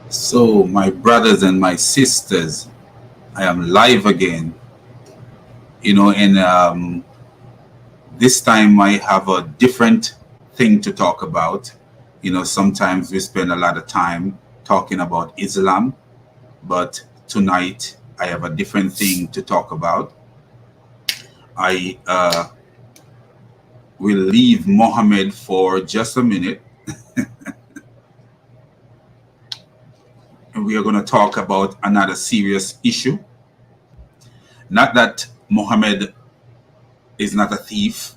So, my brothers and my sisters, I am live again. And this time I have a different thing to talk about. Sometimes we spend a lot of time talking about Islam, but tonight I have a different thing to talk about. I will leave Mohammed for just a minute, and we are going to talk about another serious issue. Not that Mohammed is not a thief,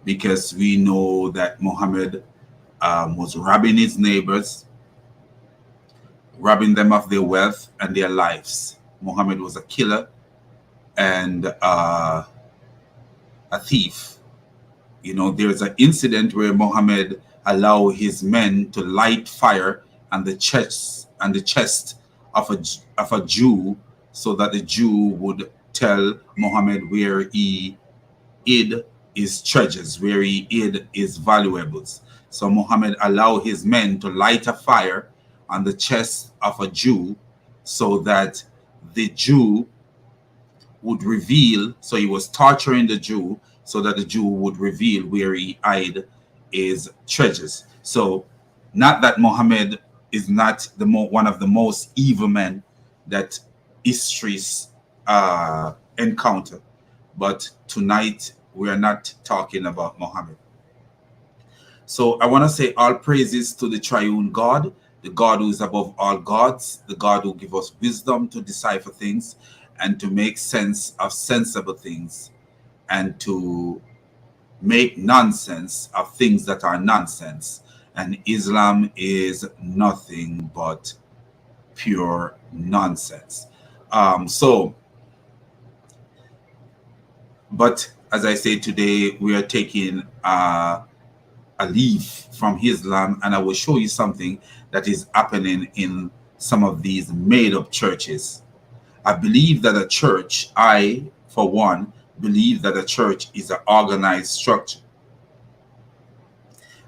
because we know that Mohammed was robbing his neighbors, robbing them of their wealth and their lives. Muhammad was a killer and a thief. There's an incident where Muhammad allowed his men to light fire on the chest of a Jew, so that the Jew would tell Muhammad where he hid his treasures, where he hid his valuables. So Muhammad allowed his men to light a fire on the chest of a Jew, so that the Jew would reveal, so he was torturing the Jew, so that the Jew would reveal where he hid his treasures. So, not that Muhammad is not one of the most evil men that history's encounter, but tonight we are not talking about Muhammad. So I want to say all praises to the triune God, the God who is above all gods, the God who gives us wisdom to decipher things and to make sense of sensible things, and to make nonsense of things that are nonsense. And Islam is nothing but pure nonsense. So, but as I say, today we are taking a leaf from Islam, and I will show you something that is happening in some of these made up churches. I believe that a church, for one, believe that a church is an organized structure.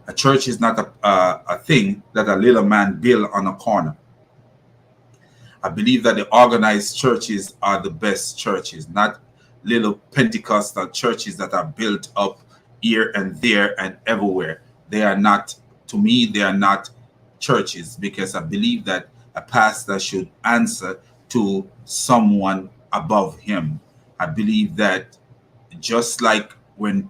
A church is not a thing that a little man built on a corner. I believe that the organized churches are the best churches, not little Pentecostal churches that are built up here and there and everywhere. They are not, to me, they are not churches, because I believe that a pastor should answer to someone above him. I believe that just like when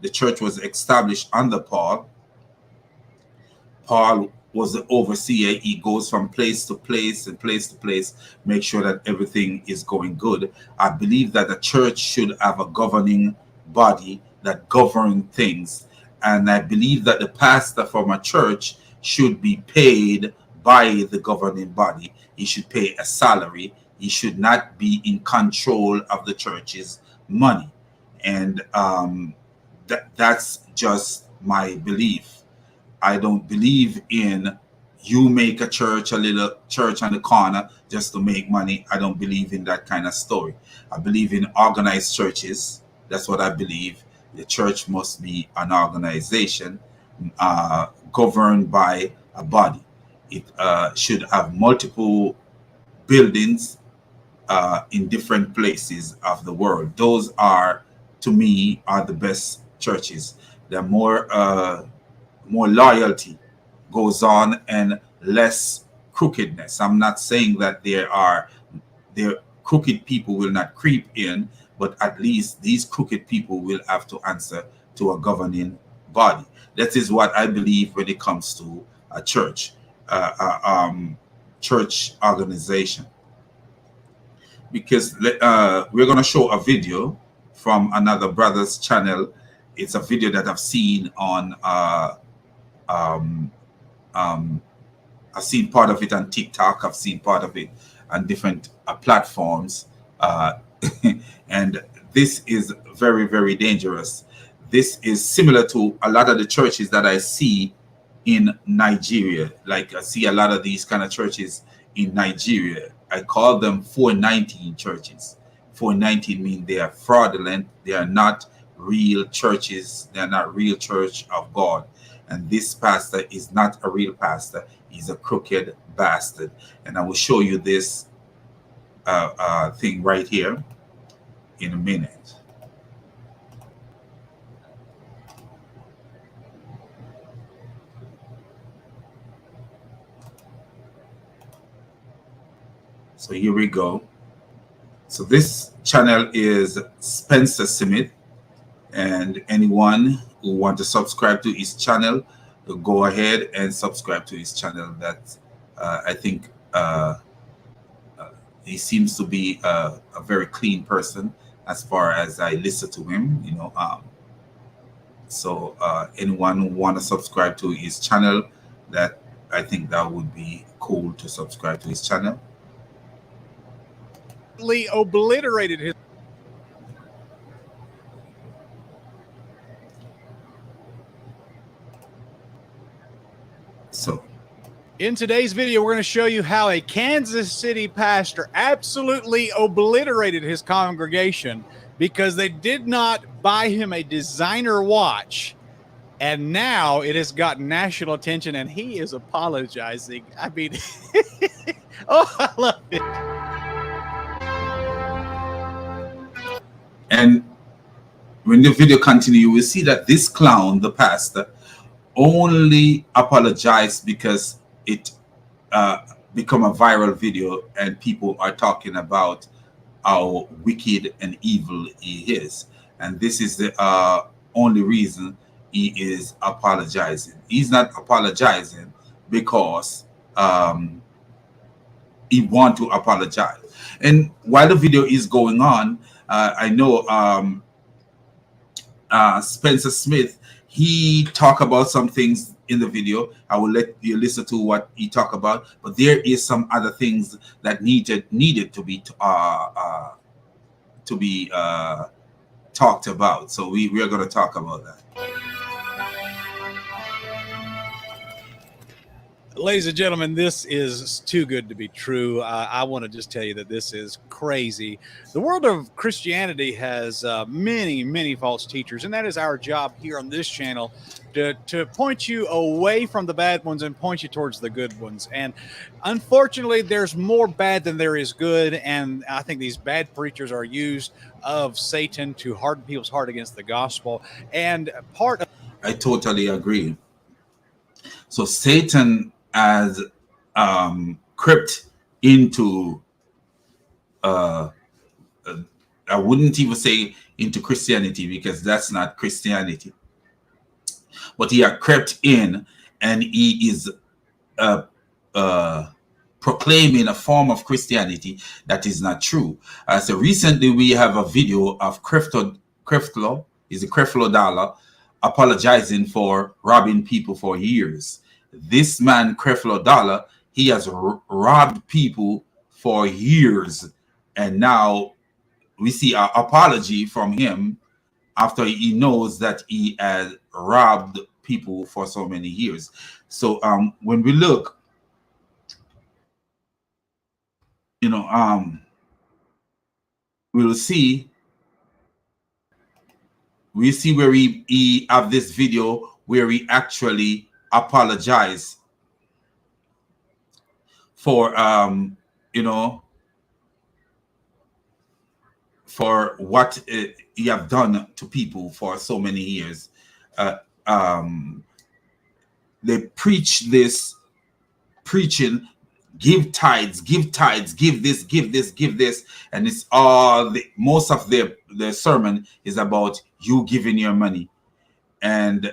the church was established under Paul was the overseer. He goes from place to place and place to place, make sure that everything is going good. I believe that the church should have a governing body that govern things. And I believe that the pastor from a church should be paid by the governing body. He should pay a salary. He should not be in control of the church's money. And that's just my belief. I don't believe in you make a little church on the corner just to make money. I don't believe in that kind of story. I believe in organized churches. That's what I believe. The church must be an organization governed by a body. It should have multiple buildings in different places of the world. Those are, to me, are the best churches. They're more loyalty goes on and less crookedness. I'm not saying that there crooked people will not creep in, but at least these crooked people will have to answer to a governing body. That is what I believe when it comes to a church, church organization. Because we're going to show a video from another brother's channel. It's a video that I've seen on I've seen part of it on TikTok. I've seen part of it on different platforms. And this is very, very dangerous. This is similar to a lot of the churches that I see in Nigeria. Like, I see a lot of these kind of churches in Nigeria. I call them 419 churches. 419 mean they are fraudulent. They are not real churches. They are not real church of God. And this pastor is not a real pastor. He's a crooked bastard. And I will show you this thing right here in a minute. So here we go. So this channel is Spencer Smith, and anyone who want to subscribe to his channel, go ahead and subscribe to his channel. That I think he seems to be a very clean person as far as I listen to him. So anyone who want to subscribe to his channel, that I think that would be cool to subscribe to his channel. Obliterated his. So in today's video, we're going to show you how a Kansas City pastor absolutely obliterated his congregation because they did not buy him a designer watch. And now it has gotten national attention, and he is apologizing. I mean, oh, I love it. And when the video continues, you will see that this clown, the pastor, only apologized because it become a viral video and people are talking about how wicked and evil he is. And this is the only reason he is apologizing. He's not apologizing because he want to apologize. And while the video is going on, I know Spencer Smith, he talk about some things in the video. I will let you listen to what he talk about, but there is some other things that needed to be talked about. So we are going to talk about that. Ladies and gentlemen, this is too good to be true. I want to just tell you that this is crazy. The world of Christianity has many, many false teachers, and that is our job here on this channel to point you away from the bad ones and point you towards the good ones. And unfortunately, there's more bad than there is good, and I think these bad preachers are used of Satan to harden people's heart against the gospel. And part of— I totally agree. So Satan has crept into I wouldn't even say into Christianity, because that's not Christianity, but he had crept in and he is proclaiming a form of Christianity that is not true. So recently we have a video of Creflo Dollar apologizing for robbing people for years. This man, Creflo Dollar, he has robbed people for years, and now we see an apology from him after he knows that he has robbed people for so many years. So when we look, we'll see where he have this video where he actually apologized for for what he have done to people for so many years. They preach this preaching, give tithes, give this, give this, and it's all most of their sermon is about you giving your money. And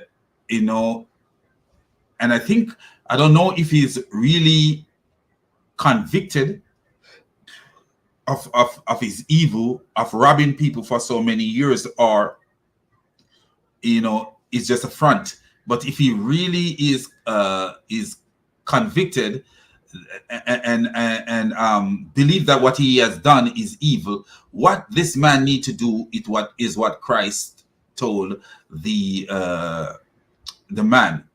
and I don't know if he's really convicted of his evil of robbing people for so many years, or it's just a front. But if he really is convicted and believe that what he has done is evil, what this man need to do is what Christ told the man,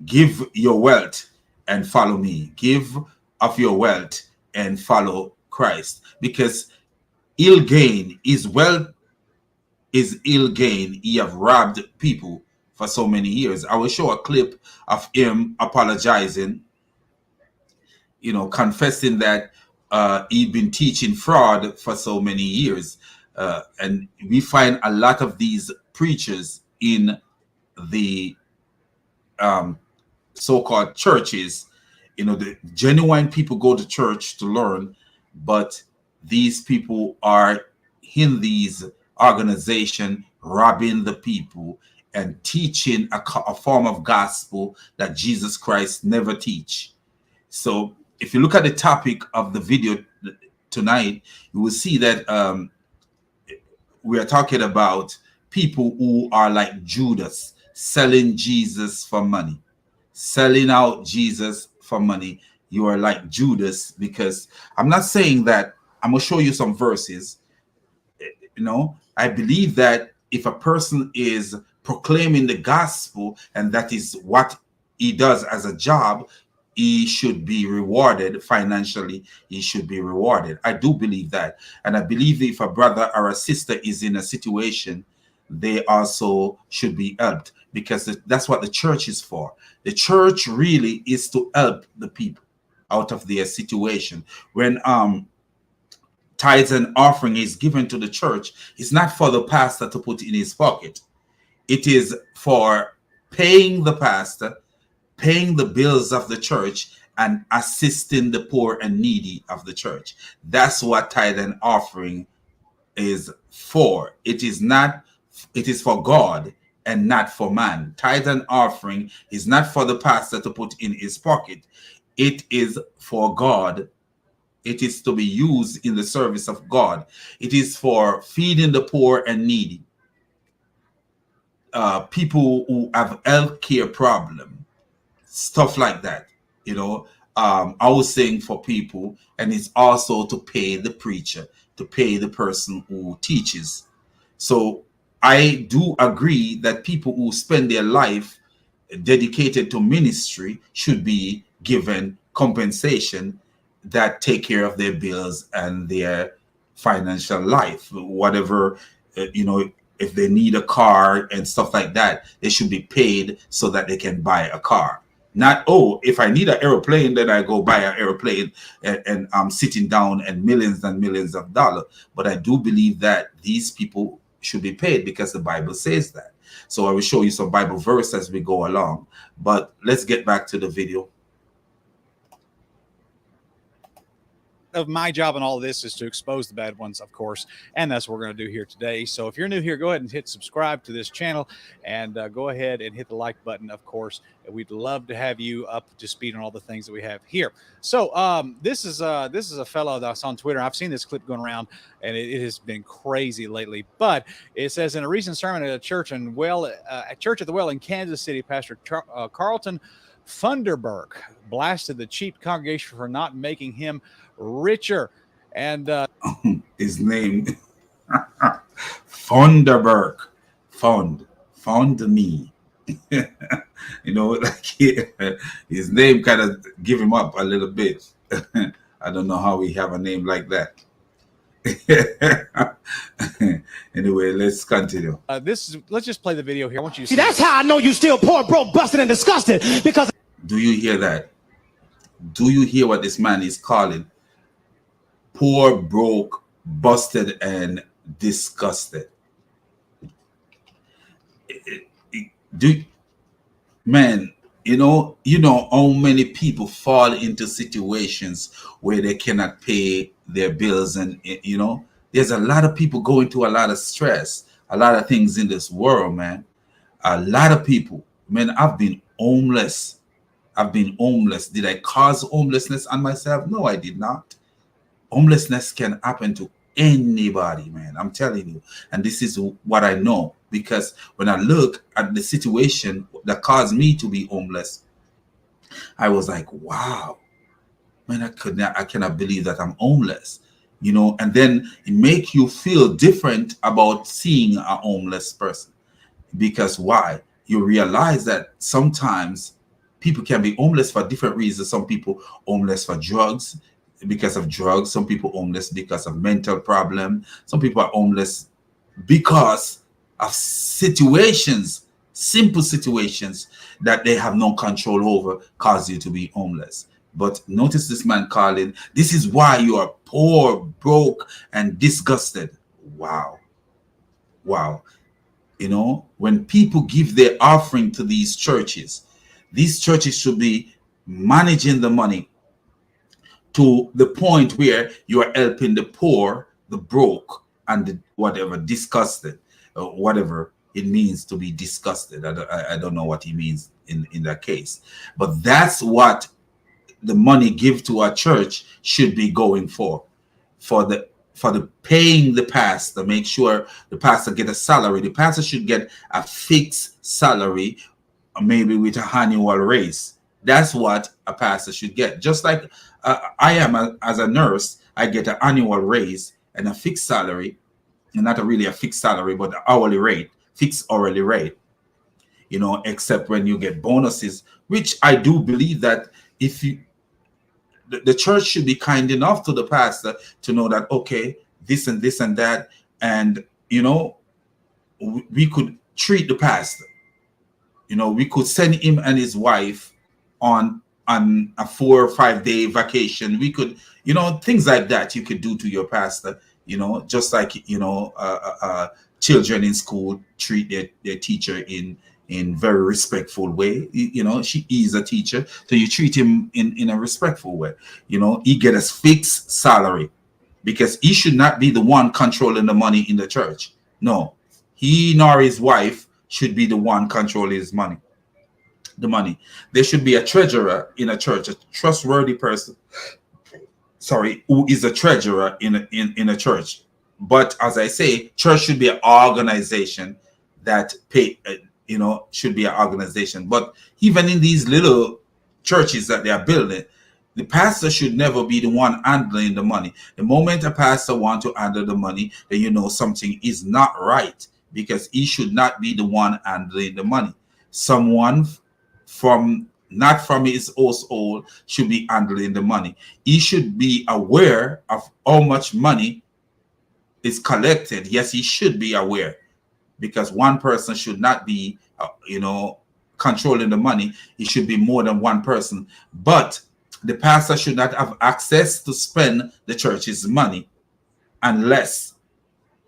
give your wealth and follow me. Give of your wealth and follow Christ, because ill gain is wealth is ill gain. He have robbed people for so many years. I will show a clip of him apologizing, confessing that he'd been teaching fraud for so many years. And we find a lot of these preachers in the so-called churches. The genuine people go to church to learn, but these people are in these organizations robbing the people and teaching a form of gospel that Jesus Christ never teach. So if you look at the topic of the video tonight, you will see that we are talking about people who are like Judas, selling Jesus for money, selling out Jesus for money. You are like Judas, because I'm not saying that. I'm going to show you some verses. I believe that if a person is proclaiming the gospel and that is what he does as a job, he should be rewarded financially. He should be rewarded. I do believe that. And I believe if a brother or a sister is in a situation, they also should be helped, because that's what the church is for. The church really is to help the people out of their situation. When tithes and offering is given to the church, it's not for the pastor to put in his pocket. It is for paying the pastor, paying the bills of the church, and assisting the poor and needy of the church. That's what tithe and offering is for. It is for God and not for man. Tithe and offering is not for the pastor to put in his pocket. It is for God. It is to be used in the service of God. It is for feeding the poor and needy. People who have health care problem, stuff like that. I was saying for people, and it's also to pay the preacher, to pay the person who teaches. So I do agree that people who spend their life dedicated to ministry should be given compensation that take care of their bills and their financial life. Whatever, if they need a car and stuff like that, they should be paid so that they can buy a car. Not, if I need an airplane, then I go buy an airplane and I'm sitting down and millions of dollars. But I do believe that these people should be paid because the Bible says that. So I will show you some Bible verse as we go along. But let's get back to the video. Of my job and all of this is to expose the bad ones, of course, and that's what we're going to do here today. So if you're new here, go ahead and hit subscribe to this channel, and go ahead and hit the like button, of course. We'd love to have you up to speed on all the things that we have here. So this is a fellow that's on Twitter. I've seen this clip going around, and it has been crazy lately. But it says, in a recent sermon at a church at the Well in Kansas City, Pastor Carlton Funderburk blasted the cheap congregation for not making him richer. And his name Funderburk, fund me. His name kind of give him up a little bit. I don't know how we have a name like that. Anyway, let's continue. Let's just play the video here. I want you to see. That's how I know you still poor, broke, busted, and disgusted. Because do you hear that? Do you hear what this man is calling? Poor, broke, busted, and disgusted. Man, you know how many people fall into situations where they cannot pay their bills, and there's a lot of people going through a lot of stress, a lot of things in this world, man. A lot of people, man. I've been homeless. Did I cause homelessness on myself? No, I did not. Homelessness can happen to anybody, man. I'm telling you. And this is what I know, because when I look at the situation that caused me to be homeless, I was like, wow, man, I cannot believe that I'm homeless, and then it make you feel different about seeing a homeless person. Because why? You realize that sometimes people can be homeless for different reasons. Some people homeless for drugs, because of drugs. Some people homeless because of mental problem. Some people are homeless because of situations Simple situations that they have no control over cause you to be homeless. But notice this man calling, this is why you are poor, broke, and disgusted. Wow. Wow. You know, when people give their offering to these churches should be managing the money to the point where you are helping the poor, the broke, and the whatever, disgusted, whatever it means to be disgusted. I don't know what he means in that case. But that's what the money give to a church should be going for the paying the pastor, make sure the pastor get a salary. The pastor should get a fixed salary, maybe with an annual raise. That's what a pastor should get. Just like I am as a nurse, I get an annual raise and a fixed salary, and not really a fixed salary, but an hourly rate, fixed hourly rate. You know, except when you get bonuses, which I do believe that if you the church should be kind enough to the pastor to know that, okay, this and this and that, and you know, we could treat the pastor, you know, we could send him and his wife on a 4 or 5 day vacation. We could, you know, things like that you could do to your pastor, you know, just like, you know, children in school treat their teacher in very respectful way. You know, she is a teacher, so you treat him in a respectful way. You know, he get a fixed salary because he should not be the one controlling the money in the church. No, he nor his wife should be the one controlling his money. The money. There should be a treasurer in a church, a trustworthy person. Sorry, who is a treasurer in a church. But as I say, church should be an organization that pay. You know, should be an organization. But even in these little churches that they are building, the pastor should never be the one handling the money. The moment a pastor wants to handle the money, then you know something is not right, because he should not be the one handling the money. Someone from not from his household should be handling the money. He should be aware of how much money is collected. Yes, he should be aware, because one person should not be, you know, controlling the money. It should be more than one person. But the pastor should not have access to spend the church's money unless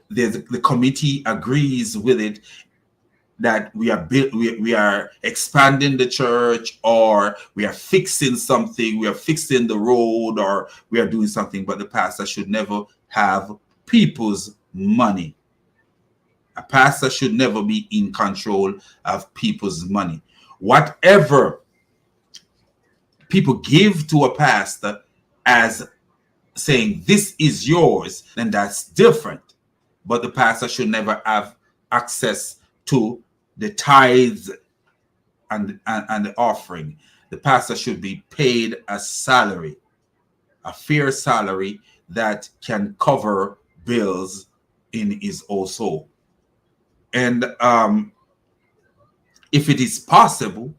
the committee agrees with it, that we are expanding the church, or we are fixing something, we are fixing the road, or we are doing something. But the pastor should never have people's money. A pastor should never be in control of people's money. Whatever people give to a pastor as saying this is yours, then that's different. But the pastor should never have access to the tithes and the offering. The pastor should be paid a salary, a fair salary that can cover bills in his household. And if it is possible,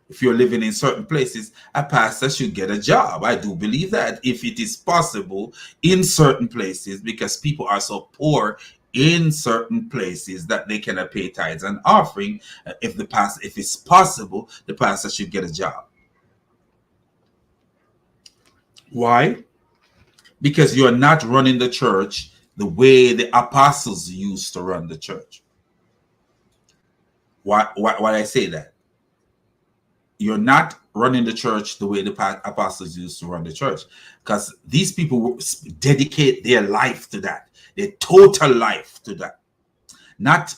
if you're living in certain places, a pastor should get a job. I do believe that if it is possible in certain places, because people are so poor in certain places that they cannot pay tithes and offering, if it's possible, the pastor should get a job. Why? Because you're not running the church the way the apostles used to run the church. Why I say that? You're not running the church the way the apostles used to run the church, because these people dedicate their life to that, their total life to that. Not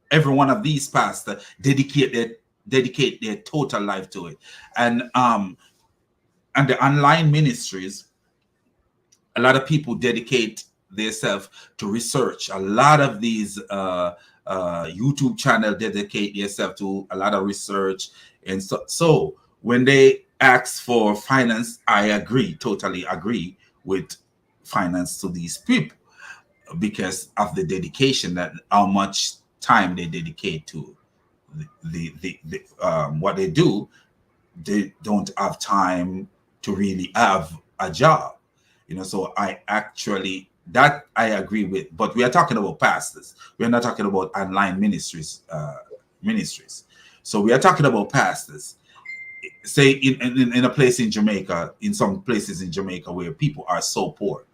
every one of these pastors dedicate their total life to it. And the online ministries, a lot of people dedicate themselves to research. A lot of these YouTube channel dedicate themselves to a lot of research. And so when they ask for finance, I totally agree with finance to these people, because of the dedication, that how much time they dedicate to the what they do. They don't have time to really have a job, you know. So I actually That I agree with. But we are talking about pastors. We are not talking about online ministries. So we are talking about pastors. Say in a place in Jamaica, in some places in Jamaica where people are so poor,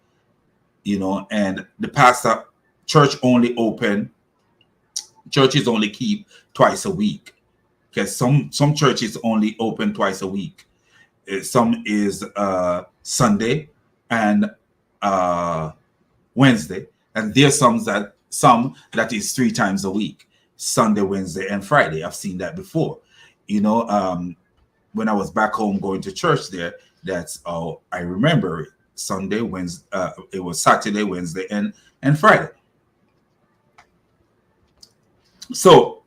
and the pastor churches only keep twice a week, because some churches only open twice a week. Some is Sunday and Wednesday, and there's some that is 3 times a week: Sunday, Wednesday, and Friday. I've seen that before. When I was back home going to church there, that's all I remember it. Sunday, Wednesday, it was Saturday, Wednesday, and Friday. So,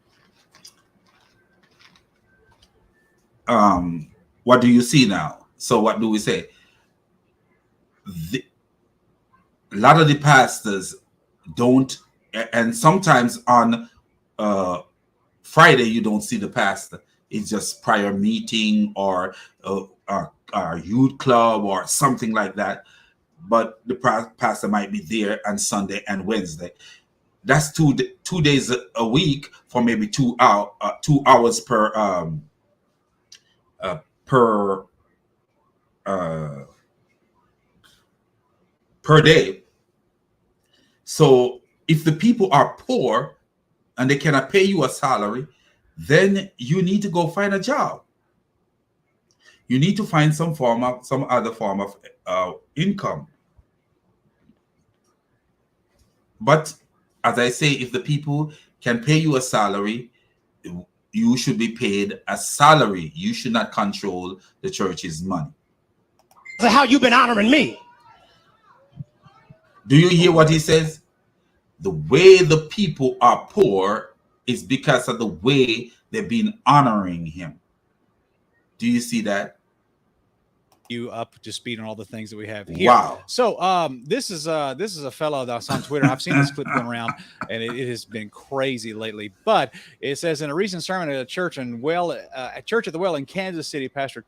what do you see now? So, what do we say? A lot of the pastors don't, and sometimes on Friday you don't see the pastor. It's just prior meeting or youth club or something like that. But the pastor might be there on Sunday and Wednesday. That's 2 days a week for maybe 2 hours per day. So if the people are poor and they cannot pay you a salary, then you need to go find a job. You need to find some other form of income. But as I say, if the people can pay you a salary, you should be paid a salary. You should not control the church's money. So how you been honoring me? Do you hear what he says? The way the people are poor is because of the way they've been honoring him. Do you see that? You up to speed on all the things that we have here. Wow. So this is a fellow that's on Twitter. I've seen this clip going around, and it has been crazy lately. But it says, in a recent sermon at a church at the Well in Kansas City, Pastor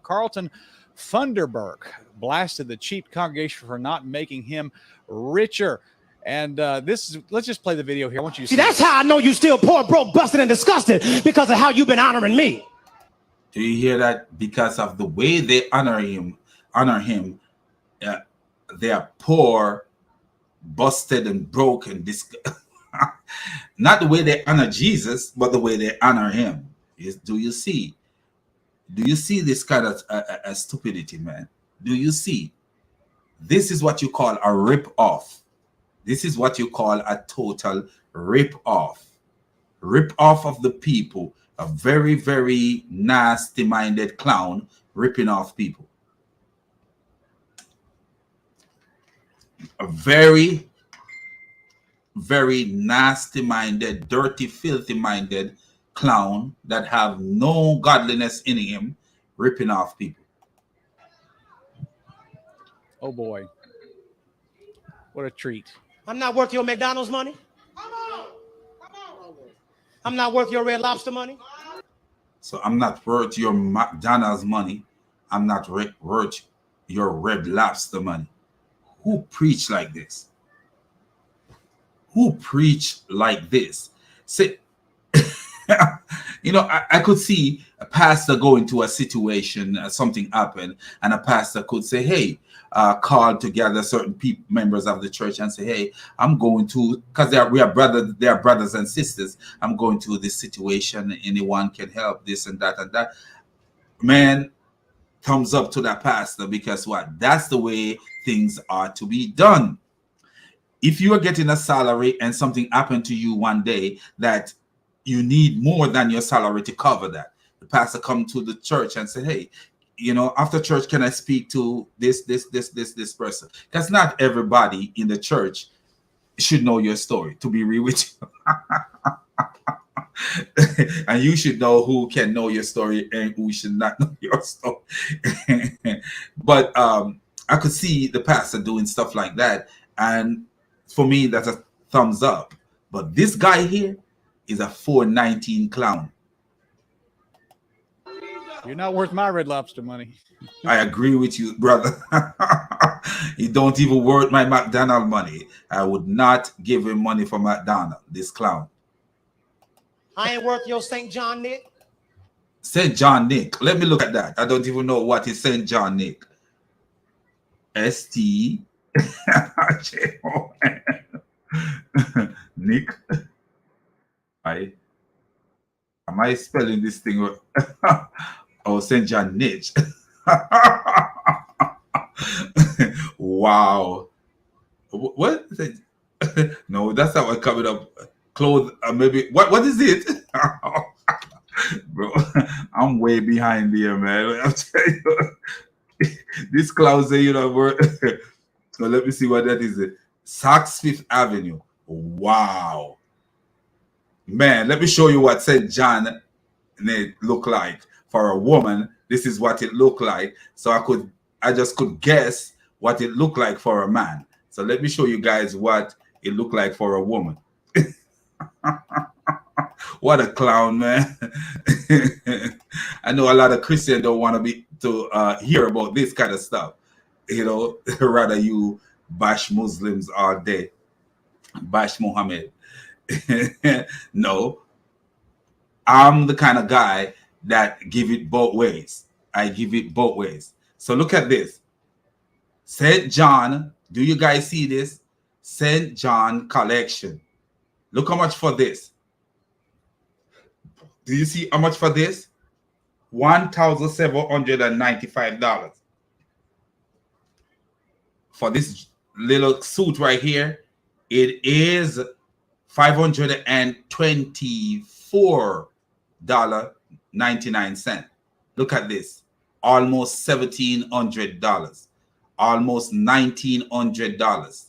Carlton Funderburk blasted the cheap congregation for not making him richer. And let's just play the video here. I want you to see that's how I know you still poor, broke, busted, and disgusted, because of how you've been honoring me. Do you hear that? Because of the way they honor him, they are poor, busted, and broken. Not the way they honor Jesus, but the way they honor him. Do you see? Do you see this kind of stupidity, man? Do you see? This is what you call a rip-off. This is what you call a total rip-off. Rip-off of the people. A very, very nasty-minded clown ripping off people. A very, very nasty-minded, dirty, filthy-minded clown that have no godliness in him, ripping off people. Oh boy, what a treat! I'm not worth your McDonald's money. I'm not worth your Red Lobster money. So I'm not worth your McDonald's money. I'm not worth your Red Lobster money. Who preach like this? Who preach like this? Say, I could see a pastor go into a situation, something happened, and a pastor could say, hey, call together certain members of the church and say, hey, I'm going to, because they are brothers and sisters, I'm going to this situation, anyone can help, this and that and that. Man, thumbs up to that pastor, because what? That's the way things are to be done. If you are getting a salary and something happened to you one day that you need more than your salary to cover that, the pastor come to the church and say, hey, after church, can I speak to this person? Because not everybody in the church should know your story, to be real with you. And you should know who can know your story and who should not know your story. But I could see the pastor doing stuff like that. And for me, that's a thumbs up. But this guy here is a 419 clown. You're not worth my Red Lobster money. I agree with you, brother. He don't even worth my McDonald money. I would not give him money for McDonald. This clown. I ain't worth your St. John Nick. St. John Nick. Let me look at that. I don't even know what is St. John Nick. ST Nick. Am I spelling this thing? Oh, St. John Niche. Wow. What is it? No, that's not what coming up. Clothes, maybe. What is it? Bro, I'm way behind here, man. I'm telling you, this cloud say, so let me see what that is. Saks Fifth Avenue. Wow. Man, let me show you what St. John look like for a woman. This is what it looked like. So I just could guess what it looked like for a man. So let me show you guys what it looked like for a woman. What a clown, man. I know a lot of Christians don't want to hear about this kind of stuff. Rather you bash Muslims all day, bash Muhammad. No, I'm the kind of guy that give it both ways. I give it both ways. So look at this. St. John, do you guys see this? St. John collection. Look how much for this. Do you see how much for this? $1,795. For this little suit right here, it is $524.99. Look at this. Almost $1,700. Almost $1,900.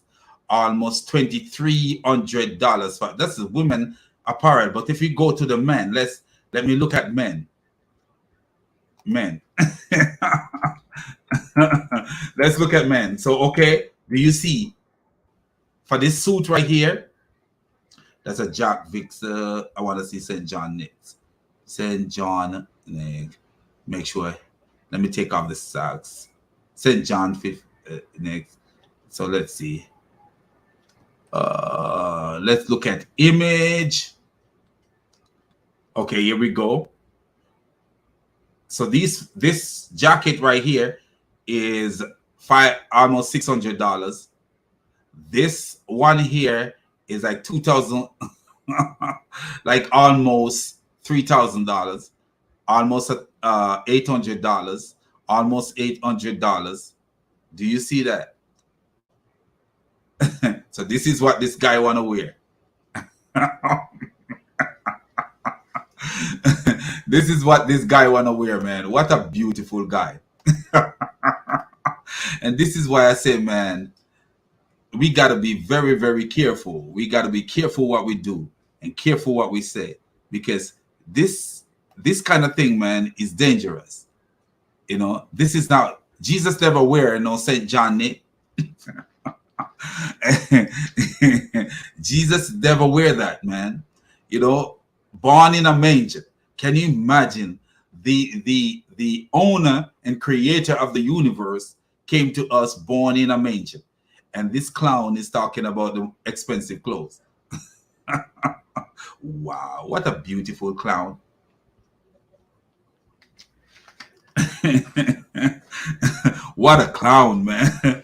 Almost $2,300 for this is women apparel. But if you go to the men, let me look at men. Let's look at men. So okay, do you see for this suit right here? That's a Jack Vicks. I want to see St. John next. St. John next. Make sure. Let me take off the socks. St. John fifth next. So let's see. Let's look at image. Okay, here we go. So this jacket right here is almost $600. This one here is like 2,000, like almost $3,000, almost $800, almost $800. Do you see that? So this is what this guy want to wear. This is what this guy want to wear, man. What a beautiful guy. And this is why I say, man, we got to be very, very careful. We got to be careful what we do and careful what we say, because this kind of thing, man, is dangerous. This is not, Jesus never wear no St. John Nick. Jesus never wear that, man. Born in a manger. Can you imagine the owner and creator of the universe came to us born in a manger, and this clown is talking about the expensive clothes. Wow, what a beautiful clown. What a clown, man.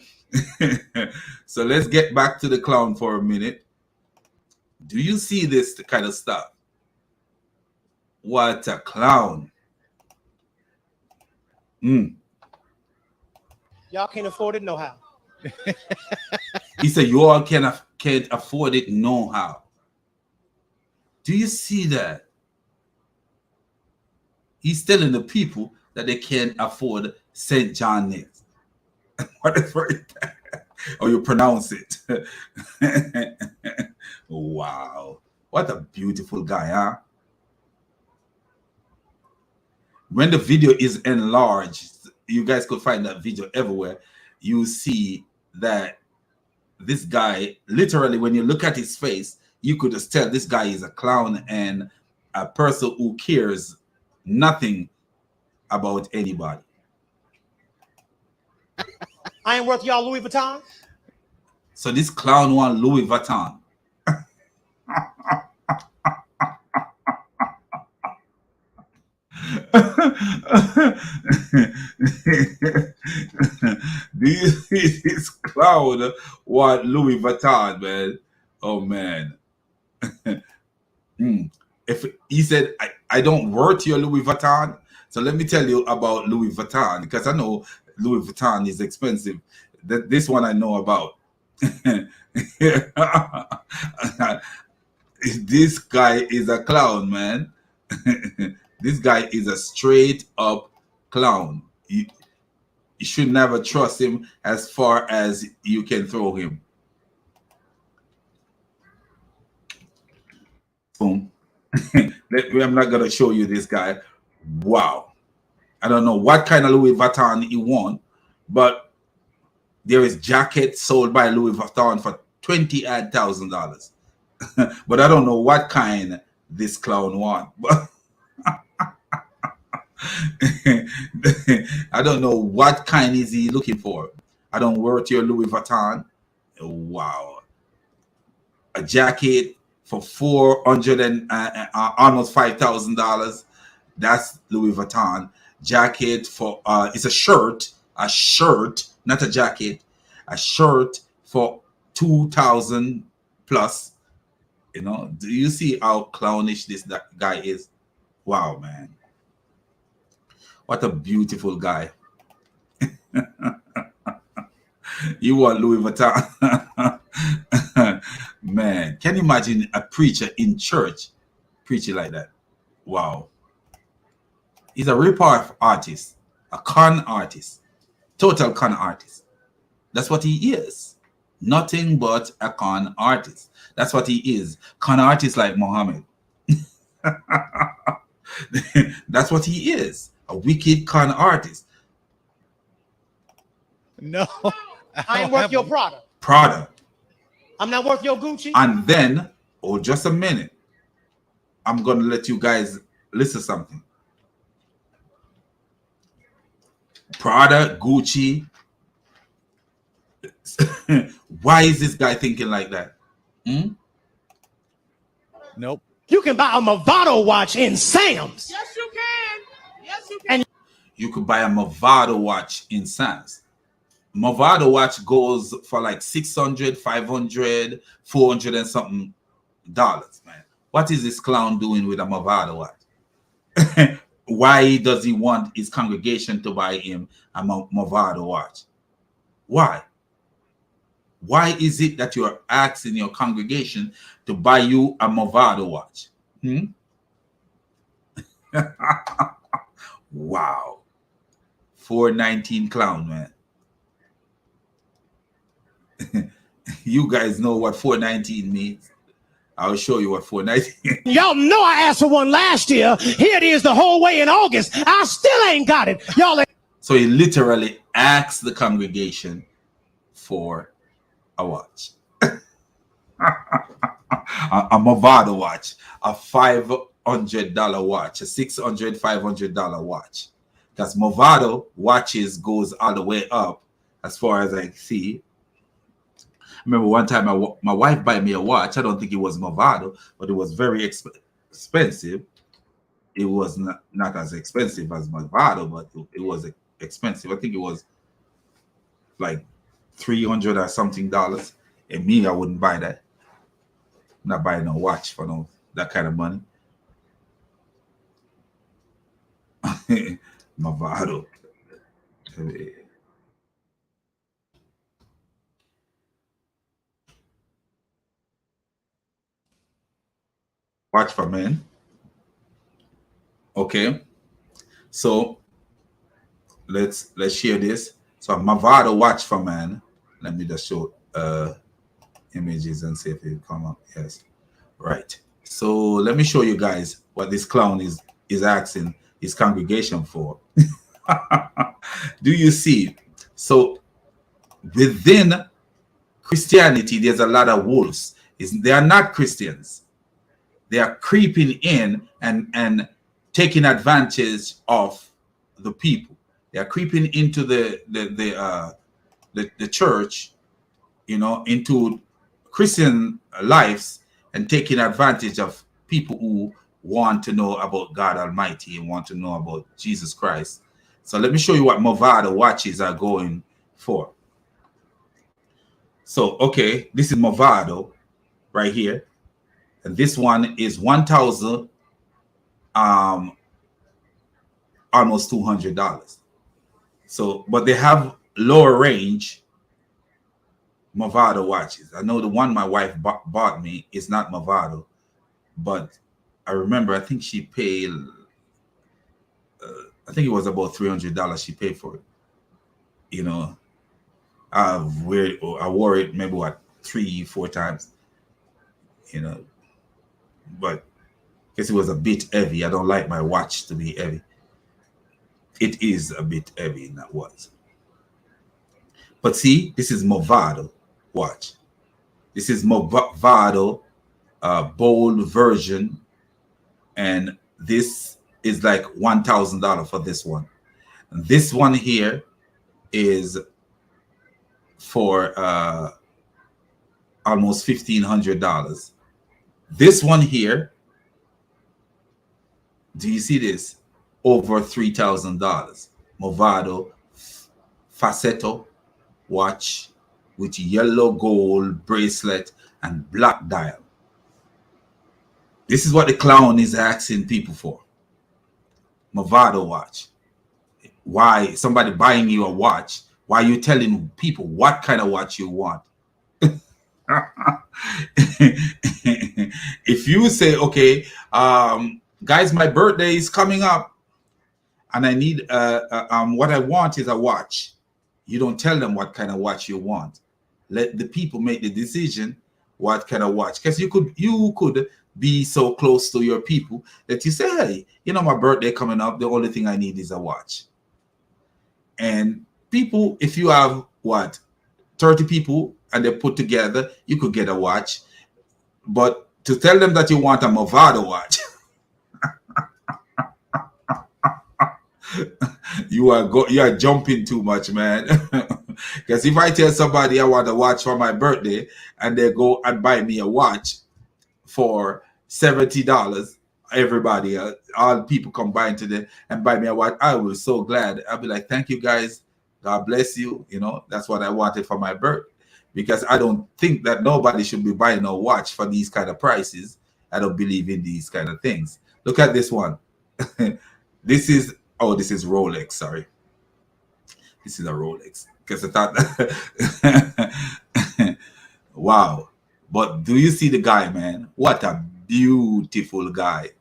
So let's get back to the clown for a minute. Do you see this kind of stuff? What a clown. Y'all can't afford it no how. He said you all can't afford it no how. Do you see that? He's telling the people that they can't afford St. John Nick's. What is right there? Or you pronounce it. Wow. What a beautiful guy, huh? When the video is enlarged, you guys could find that video everywhere. You see that this guy, literally, when you look at his face, you could just tell this guy is a clown and a person who cares nothing about anybody. I ain't worth y'all Louis Vuitton. So this clown want Louis Vuitton. This clown want Louis Vuitton, man. Oh man. If he said I don't worth your Louis Vuitton, so let me tell you about Louis Vuitton, because I know Louis Vuitton is expensive. This one I know about. This guy is a clown, man. This guy is a straight up clown. You should never trust him as far as you can throw him. Boom. I'm not gonna show you this guy. Wow. I don't know what kind of Louis Vuitton he won, but there is jacket sold by Louis Vuitton for $20,000. But I don't know what kind this clown won. But I don't know what kind is he looking for. I don't worth your Louis Vuitton. Wow. A jacket for $400 and almost $5,000. That's Louis Vuitton. Jacket for it's a shirt, not a jacket. A shirt for 2,000 plus. You know, do you see how clownish that guy is? Wow, man. What a beautiful guy. You want Louis Vuitton? Man, can you imagine a preacher in church preaching like that? Wow. He's a rip-off artist, a con artist, total con artist. That's what he is. Nothing but a con artist. That's what he is. Con artist like Muhammad. That's what he is. A wicked con artist. No. I ain't worth your Prada. Prada. I'm not worth your Gucci. And then, oh, just a minute. I'm going to let you guys listen to something. Prada, Gucci. Why is this guy thinking like that? Nope. You can buy a Movado watch in Sam's. Yes, you can. Yes, you can. And You could buy a Movado watch in Sam's. Movado watch goes for like $600, $500, $400 and something dollars, man. What is this clown doing with a Movado watch? Why does he want his congregation to buy him a Movado watch? Why? Why is it that you are asking your congregation to buy you a Movado watch? Wow. 419 clown, man. You guys know what 419 means. I'll show you what 419. y'all know I asked for one last year. Here it is the whole way in August. I still ain't got it. Y'all ain't. So he literally asked the congregation for a watch. A Movado watch, a $500 watch, a $600, $500 watch. Because Movado watches goes all the way up as far as I see. I remember one time my wife bought me a watch. I don't think it was Movado, but it was very expensive. It was not as expensive as Movado, but it was expensive. I think it was like $300 or something dollars. And me, I wouldn't buy that. I'm not buying no watch for that kind of money. Movado. Watch for men. Okay. So let's share this. So Movado watch for man. Let me just show images and see if it come up. Yes. Right. So let me show you guys what this clown is asking his congregation for. Do you see? So within Christianity, there's a lot of wolves. They are not Christians. They are creeping in and taking advantage of the people. They are creeping into the the church, into Christian lives and taking advantage of people who want to know about God Almighty and want to know about Jesus Christ. So let me show you what Movado watches are going for. So, okay, this is Movado right here. And this one is 1,000, almost $200. So, but they have lower range Movado watches. I know the one my wife bought me is not Movado, but I remember I think she paid, I think it was about $300 she paid for it. I wore it maybe 3-4 times, but because it was a bit heavy. I don't like my watch to be heavy. It is a bit heavy, and that was. But see, this is Movado watch. This is Movado bold version, and this is like $1,000 for this one. And this one here is for almost $1,500. This one here, do you see this? Over $3,000. Movado Facetto watch with yellow gold bracelet and black dial. This is what the clown is asking people for. Movado watch. Why somebody buying you a watch? Why are you telling people what kind of watch you want? If you say, okay, guys, my birthday is coming up and I need what I want is a watch. You don't tell them what kind of watch you want. Let the people make the decision what kind of watch. Because you could be so close to your people that you say, hey, my birthday coming up, the only thing I need is a watch. And people, if you have 30 people and they put together, you could get a watch. But to tell them that you want a Movado watch, you are jumping too much, man. Because if I tell somebody I want a watch for my birthday and they go and buy me a watch for $70, everybody, all people combine today and buy me a watch, I was so glad. I'll be like, thank you guys, God bless you. That's what I wanted for my birthday. Because I don't think that nobody should be buying a watch for these kind of prices. I don't believe in these kind of things. Look at this one. This is Rolex, sorry. This is a Rolex. Because I thought that wow. But do you see the guy, man? What a beautiful guy.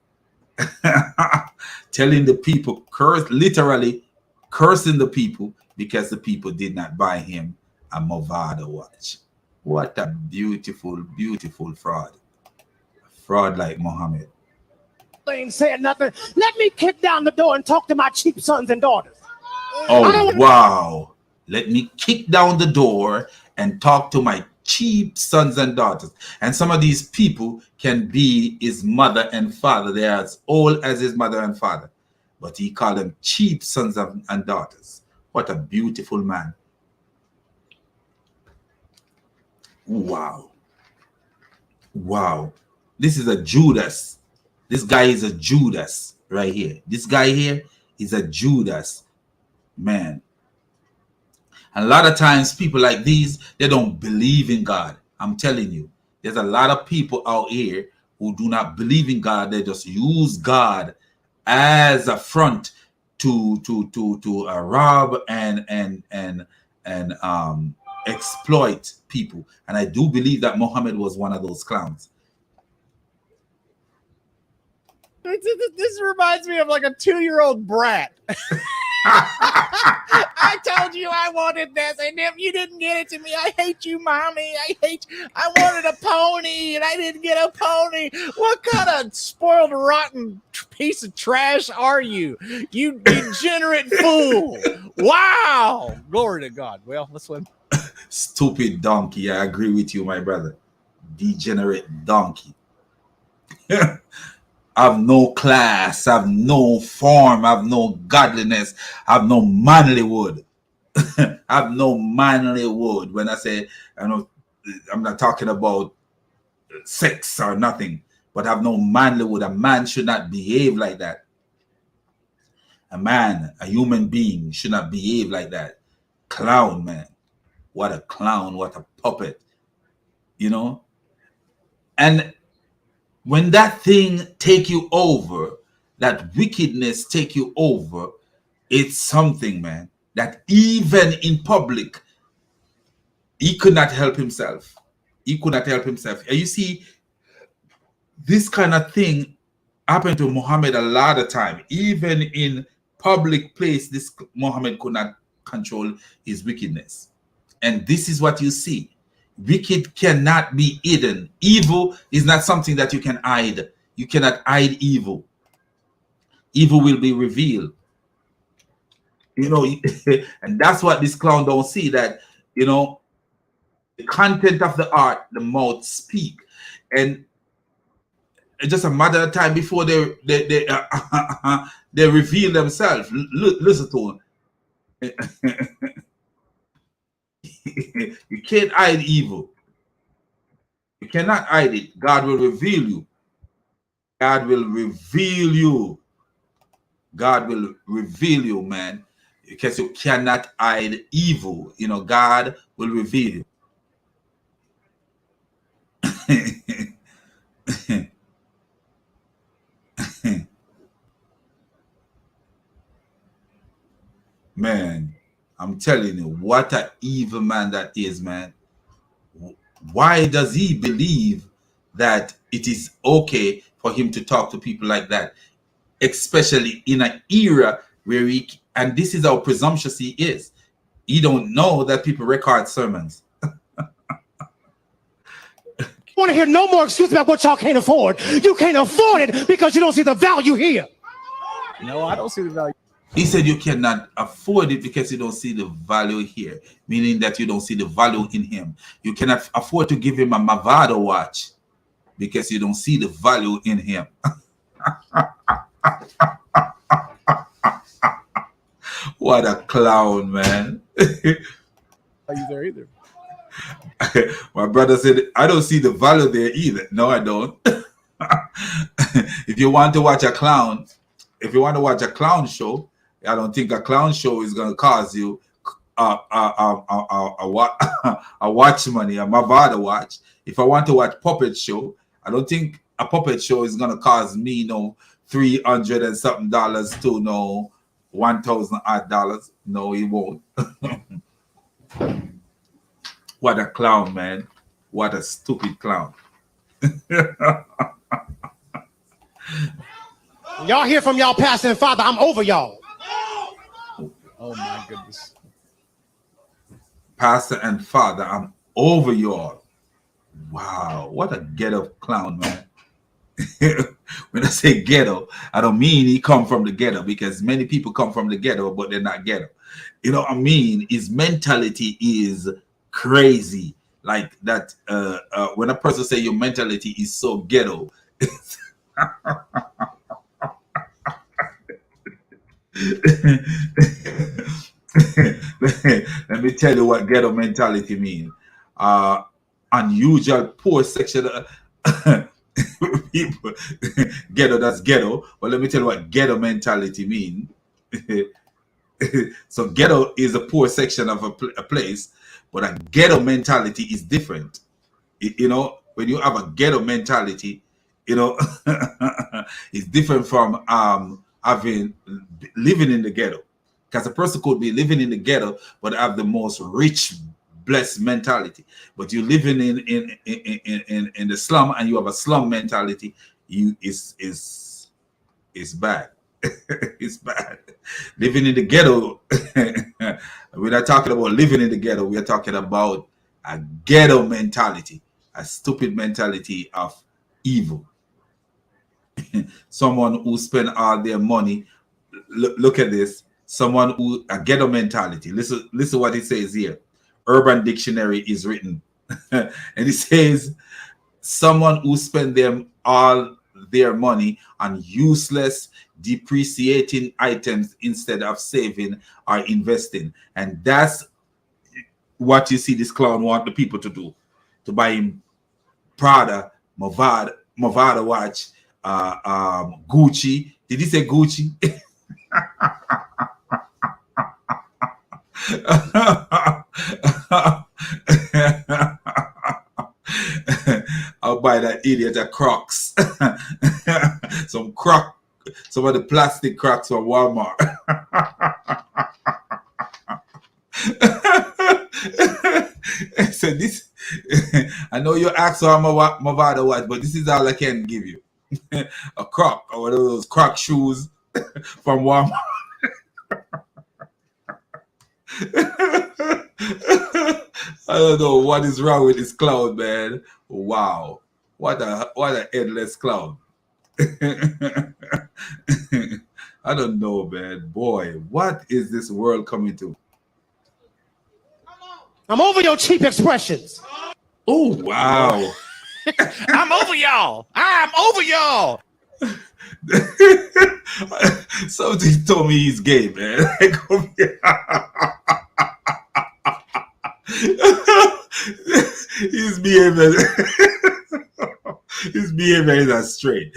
Telling the people, literally cursing the people because the people did not buy him a Movado watch. What a beautiful, beautiful fraud. Fraud like Muhammad. Ain't saying nothing. Let me kick down the door and talk to my cheap sons and daughters. Oh, wow. Let me kick down the door and talk to my cheap sons and daughters. And some of these people can be his mother and father. They are as old as his mother and father. But he called them cheap sons and daughters. What a beautiful man. Wow. Wow. This is a Judas. This guy is a Judas right here. This guy here is a Judas, man. And a lot of times people like these, they don't believe in God. I'm telling you, there's a lot of people out here who do not believe in God. They just use God as a front to rob and exploit people. And I do believe that Muhammad was one of those clowns. This reminds me of like a 2-year-old brat. I told you I wanted this, and if you didn't get it to me, I hate you, mommy. I wanted a pony, and I didn't get a pony. What kind of spoiled, rotten piece of trash are you? You degenerate fool. Wow. Glory to God. Well, let's win. Stupid donkey. I agree with you, my brother. Degenerate donkey. I've no class, I've no form, I've no godliness, I've no manlyhood. have no manlywood. When I say, I'm not talking about sex or nothing, but have no manlywood. A man should not behave like that. A man, a human being, should not behave like that. Clown, man. What a clown, what a puppet. You know? And when that thing take you over, that wickedness take you over, it's something, man, that even in public, he could not help himself. He could not help himself. And you see, this kind of thing happened to Muhammad a lot of time. Even in public place, this Muhammad could not control his wickedness. And this is what you see. Wicked cannot be hidden. Evil is not something that you can hide. You cannot hide evil. Evil will be revealed. You know, and that's what this clown don't see, that, you know, the content of the art, the mouth speak. And it's just a matter of time before they reveal themselves. Listen to them. You can't hide evil. You cannot hide it. God will reveal you. God will reveal you. God will reveal you, man. Because you cannot hide evil. You know, God will reveal you. Man, I'm telling you, what an evil man that is, man. Why does he believe that it is okay for him to talk to people like that? Especially in an era where and this is how presumptuous he is. He don't know that people record sermons. I want to hear no more excuses about what y'all can't afford. You can't afford it because you don't see the value here. No, I don't see the value. He said you cannot afford it because you don't see the value here, meaning that you don't see the value in him. You cannot afford to give him a Movado watch because you don't see the value in him. What a clown, man. Value there either. My brother said, I don't see the value there either. No, I don't. If you want to watch a clown, show, I don't think a clown show is going to cost you a watch money, a Movado watch. If I want to watch puppet show, I don't think a puppet show is going to cost me no $300 and something to no $1,000 odd. No, it won't. What a clown, man. What a stupid clown. Y'all hear from y'all pastor and father, I'm over y'all. Oh my goodness. Pastor and father, I'm over y'all. Wow, what a ghetto clown, man. When I say ghetto, I don't mean he come from the ghetto, because many people come from the ghetto, but they're not ghetto. You know what I mean? His mentality is crazy. Like that, when a person say your mentality is so ghetto, let me tell you what ghetto mentality means. Unusual poor section people. Ghetto, that's ghetto. But let me tell you what ghetto mentality means. So ghetto is a poor section of a place, but a ghetto mentality is different. You know, when you have a ghetto mentality, you know, it's different from living in the ghetto. Because a person could be living in the ghetto but have the most rich, blessed mentality. But you're living in the slum and you have a slum mentality, is bad. It's bad. Living in the ghetto, we're not talking about living in the ghetto. We're talking about a ghetto mentality, a stupid mentality of evil. Someone who spend all their money. Look at this. Someone who a ghetto mentality. Listen what it says here. Urban Dictionary is written, and it says someone who spend all their money on useless, depreciating items instead of saving or investing. And that's what you see this clown want the people to do, to buy him Prada, Movada watch, Gucci. Did he say Gucci? I'll buy that idiot a Crocs. some of the plastic Crocs from Walmart. So this, I know you asked for Movada watch, but this is all I can give you. A Croc, or one of those Croc shoes from Walmart. I don't know what is wrong with this clown, man. Wow, what a headless clown. I don't know, man. Boy, what is this world coming to? I'm over your cheap expressions. Oh, wow. I'm over y'all. I'm over y'all. Something told me he's gay, man. His behavior is not straight.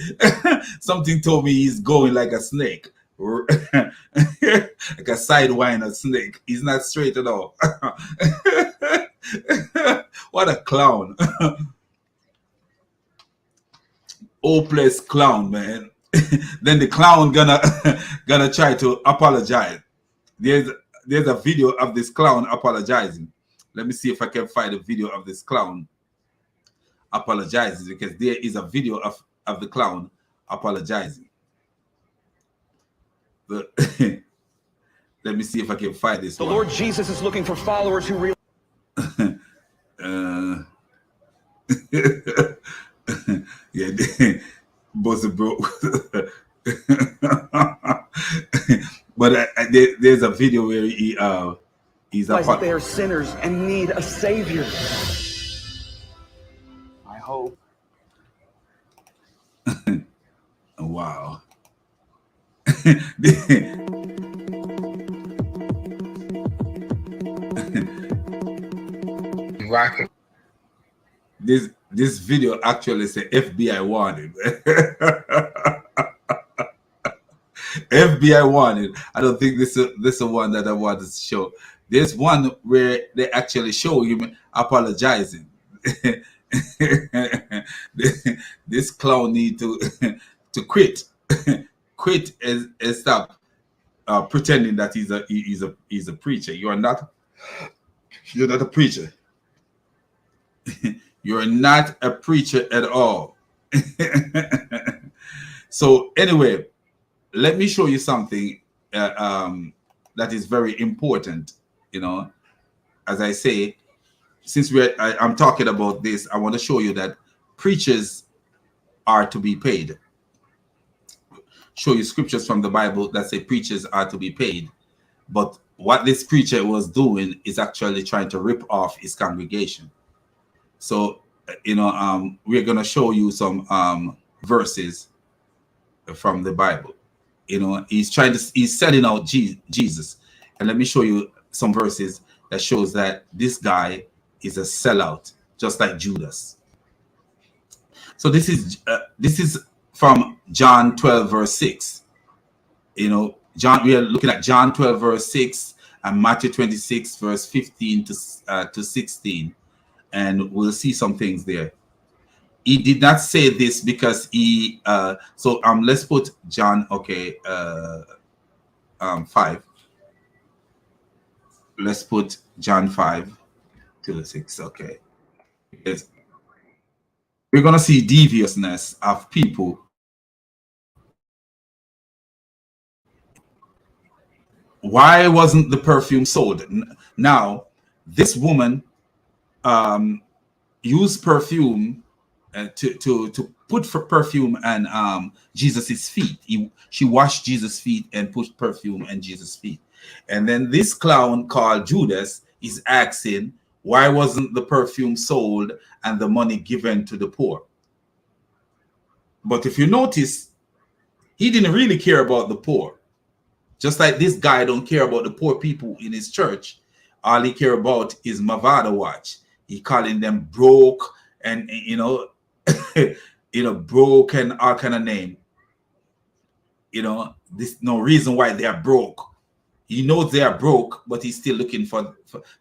Something told me he's going like a snake. Like a sidewinder snake. He's not straight at all. What a clown. Hopeless clown, man. Then the clown gonna try to apologize. There's a video of this clown apologizing. Let me see if I can find a video of this clown apologizing, because there is a video of the clown apologizing. Let me see if I can find this one. Lord Jesus is looking for followers who really... Yeah, both bro. But there's a video where he's realize that they are sinners and need a savior. I hope. Wow. This video actually says FBI wanted. FBI wanted. I don't think this is one that I want to show. There's one where they actually show him apologizing. This clown need to quit. Quit and stop pretending that he's a preacher. You're not a preacher. You're not a preacher at all. So anyway, let me show you something that is very important. You know, as I say, since I'm talking about this, I want to show you that preachers are to be paid. Show you scriptures from the Bible that say preachers are to be paid. But what this preacher was doing is actually trying to rip off his congregation. So, you know, we're going to show you some verses from the Bible. You know, he's selling out Jesus. And let me show you some verses that shows that this guy is a sellout, just like Judas. So this is from John 12 verse 6. You know, we are looking at John 12 verse 6 and Matthew 26 verse 15 to 16, and we'll see some things there. He did not say this because he so let's put John 5. Let's put John 5 to 6. Okay. Yes. We're gonna see deviousness of people. Why wasn't the perfume sold? Now, this woman used perfume to put for perfume on Jesus's feet. She washed Jesus' feet and put perfume on Jesus' feet. And then this clown called Judas is asking, why wasn't the perfume sold and the money given to the poor? But if you notice, He didn't really care about the poor. Just like this guy don't care about the poor people in his church. All he care about is Mavada watch. He calling them broke and broke and all kind of name. This no reason why they are broke. He knows they are broke, but he's still looking for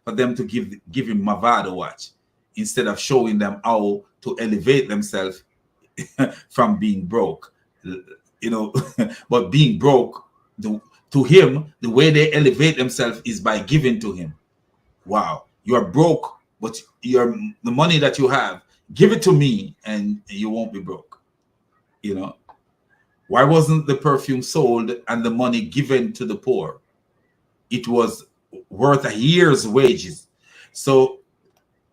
them to give him Mavada watch instead of showing them how to elevate themselves from being broke. But being broke, to him, the way they elevate themselves is by giving to him. Wow, you are broke, but the money that you have, give it to me and you won't be broke. Why wasn't the perfume sold and the money given to the poor? It was worth a year's wages. So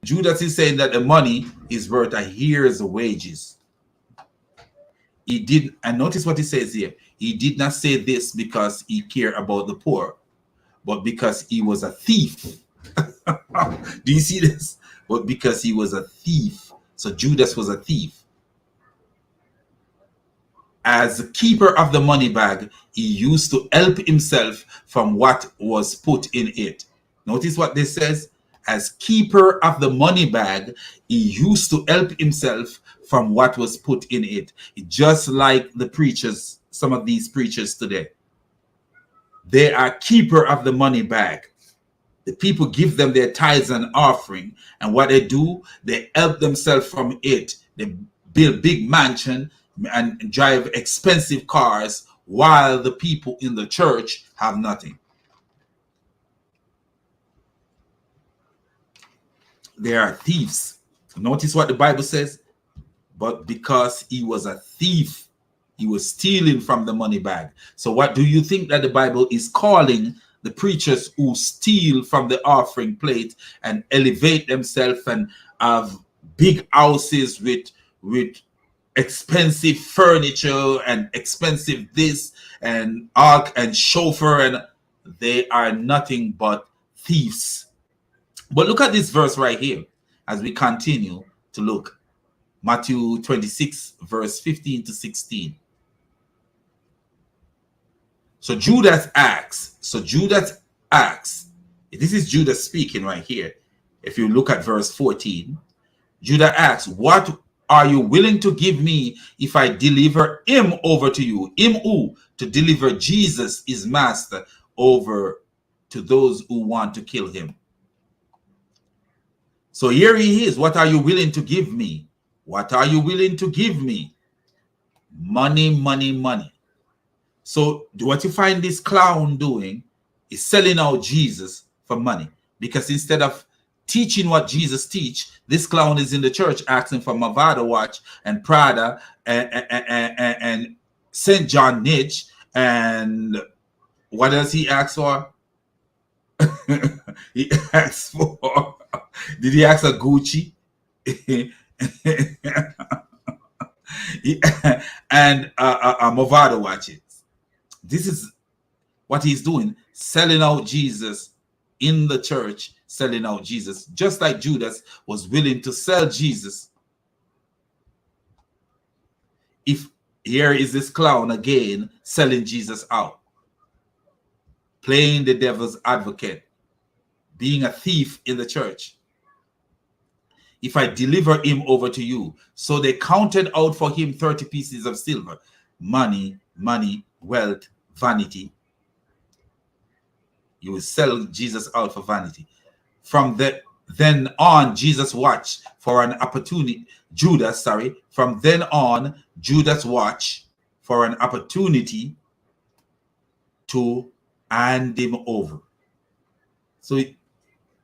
Judas is saying that the money is worth a year's wages. He did, and notice what he says here. He did not say this because he cared about the poor, but because he was a thief. Do you see this? But because he was a thief. So Judas was a thief. As the keeper of the money bag, he used to help himself from what was put in it. Notice what this says. As keeper of the money bag, he used to help himself from what was put in it. Just like the preachers, some of these preachers today. They are keeper of the money bag. The people give them their tithes and offering, and what they do, they help themselves from it. They build big mansion and drive expensive cars while the people in the church have nothing. They are thieves. Notice what the Bible says. But because he was a thief, he was stealing from the money bag. So what do you think that the Bible is calling the preachers who steal from the offering plate and elevate themselves and have big houses with expensive furniture and expensive this and ark and chauffeur, and they are nothing but thieves. But look at this verse right here as we continue to look. Matthew 26, verse 15 to 16. So Judas asks, this is Judas speaking right here. If you look at verse 14, Judas asks, what are you willing to give me if I deliver him over to you? Him who? To deliver Jesus, his master, over to those who want to kill him. So here he is. What are you willing to give me? What are you willing to give me? Money, money, money. So what you find this clown doing is selling out Jesus for money. Because instead of teaching what Jesus teach, this clown is in the church asking for Mavada watch and Prada and St. John niche. And what does he ask for? He asked for, did he ask for Gucci? And Movado watches. This is what he's doing, selling out Jesus in the church, selling out Jesus, just like Judas was willing to sell Jesus. If here is this clown again selling Jesus out, playing the devil's advocate, being a thief in the church. If I deliver him over to you. So they counted out for him 30 pieces of silver. Money, money, wealth, vanity. You will sell Jesus out for vanity. From then on, Judas watched for an opportunity to hand him over. So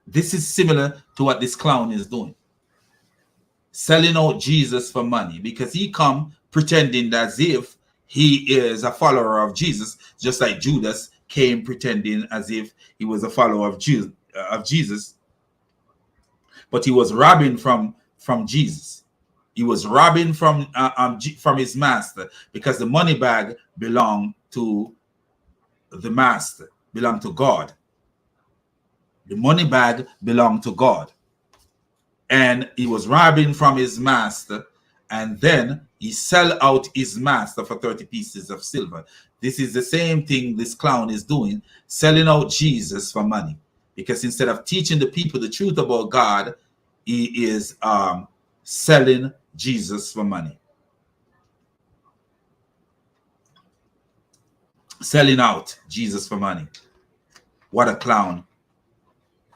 this is similar to what this clown is doing. Selling out Jesus for money, because he come pretending as if he is a follower of Jesus, just like Judas came pretending as if he was a follower of Jesus. But he was robbing from Jesus. He was robbing from his master, because the money bag belonged to the master, belonged to God. The money bag belonged to God. And he was robbing from his master and then he sell out his master for 30 pieces of silver. This is the same thing this clown is doing, selling out Jesus for money. Because instead of teaching the people the truth about God, he is selling Jesus for money. Selling out Jesus for money. What a clown.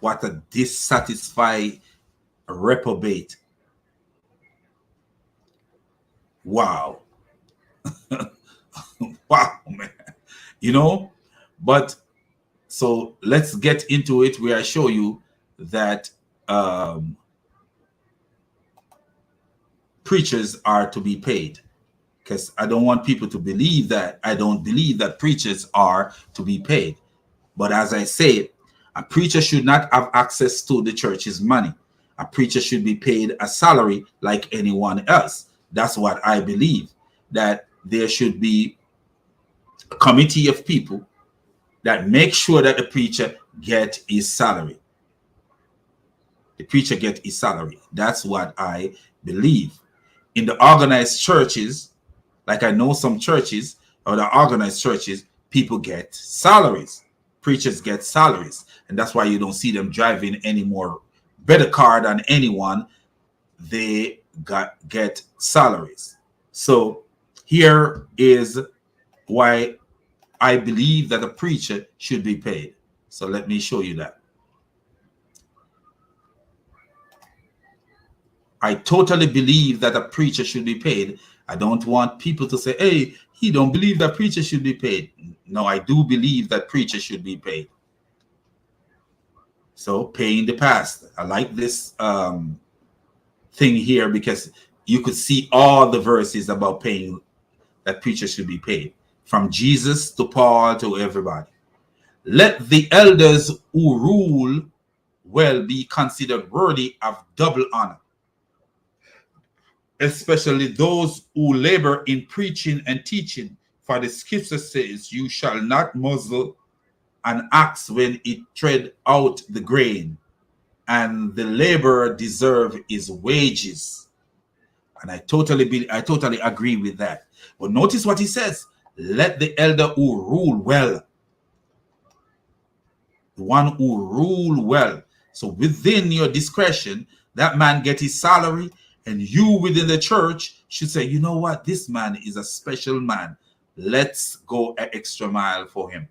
What a dissatisfied reprobate. Wow. Wow, man. You know, but so let's get into it where I show you that preachers are to be paid, because I don't want people to believe that I don't believe that preachers are to be paid. But as I say, a preacher should not have access to the church's money. A preacher should be paid a salary like anyone else. That's what I believe, that there should be a committee of people that make sure that the preacher get his salary. The preacher get his salary. That's what I believe. In the organized churches, like I know some churches, or the organized churches, people get salaries. Preachers get salaries. And that's why you don't see them driving any more better car than anyone. They get salaries. So here is why I believe that a preacher should be paid. So let me show you that. I totally believe that a preacher should be paid. I don't want people to say, hey, he don't believe that preacher should be paid. No, I do believe that preacher should be paid. So paying the pastor. I like this thing here because you could see all the verses about paying, that preacher should be paid. From Jesus to Paul to everybody. Let the elders who rule well be considered worthy of double honor, especially those who labor in preaching and teaching. For the scripture says, you shall not muzzle an ox when it tread out the grain, and the laborer deserve his wages. And I totally agree with that. But notice what he says. Let the elder who rule well. The one who rule well. So within your discretion, that man get his salary, and you within the church should say, you know what? This man is a special man. Let's go an extra mile for him.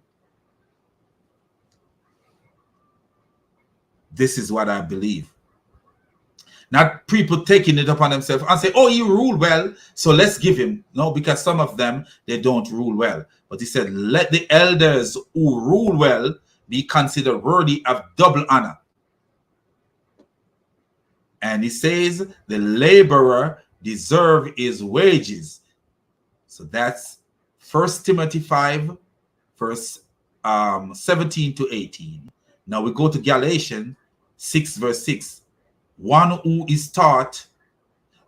This is what I believe. Not people taking it upon themselves and say, oh, he rule well, so let's give him. No, because some of them, they don't rule well. But he said, let the elders who rule well be considered worthy of double honor. And he says, the laborer deserve his wages. So that's 1 Timothy 5, verse 17 to 18. Now we go to Galatians 6, verse 6. One who is taught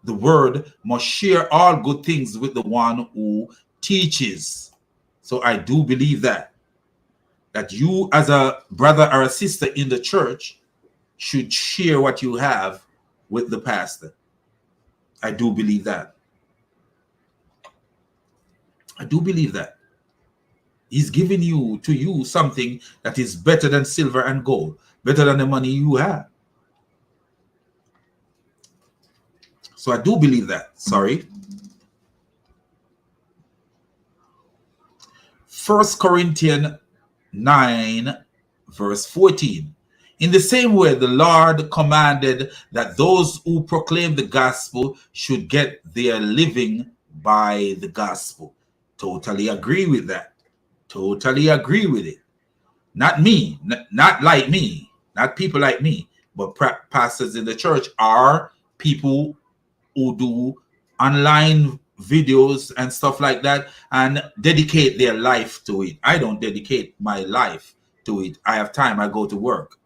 the word must share all good things with the one who teaches. So I do believe that you as a brother or a sister in the church should share what you have with the pastor. I do believe that. I do believe that. He's giving to you something that is better than silver and gold, better than the money you have. So I do believe that. Sorry. 1 Corinthians 9, verse 14. In the same way, the Lord commanded that those who proclaim the gospel should get their living by the gospel. Totally agree with that. Totally agree with it. Not me, not like me, not people like me, but pastors in the church are people who do online videos and stuff like that and dedicate their life to it. I don't dedicate my life to it. I have time, I go to work.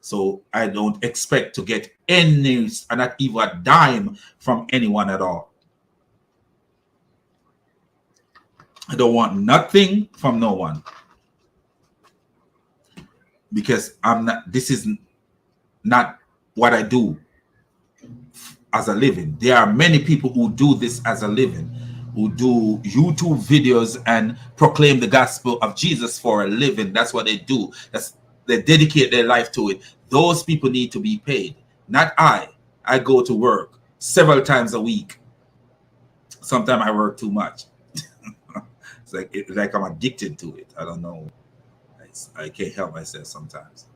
So I don't expect to get any, not even a dime from anyone at all. I don't want nothing from no one. Because I'm not, this is not what I do as a living. There are many people who do this as a living, who do YouTube videos and proclaim the gospel of Jesus for a living. That's what they do. They dedicate their life to it. Those people need to be paid. Not I. I go to work several times a week. Sometimes I work too much. It's like I'm addicted to it. I don't know. I can't help myself sometimes.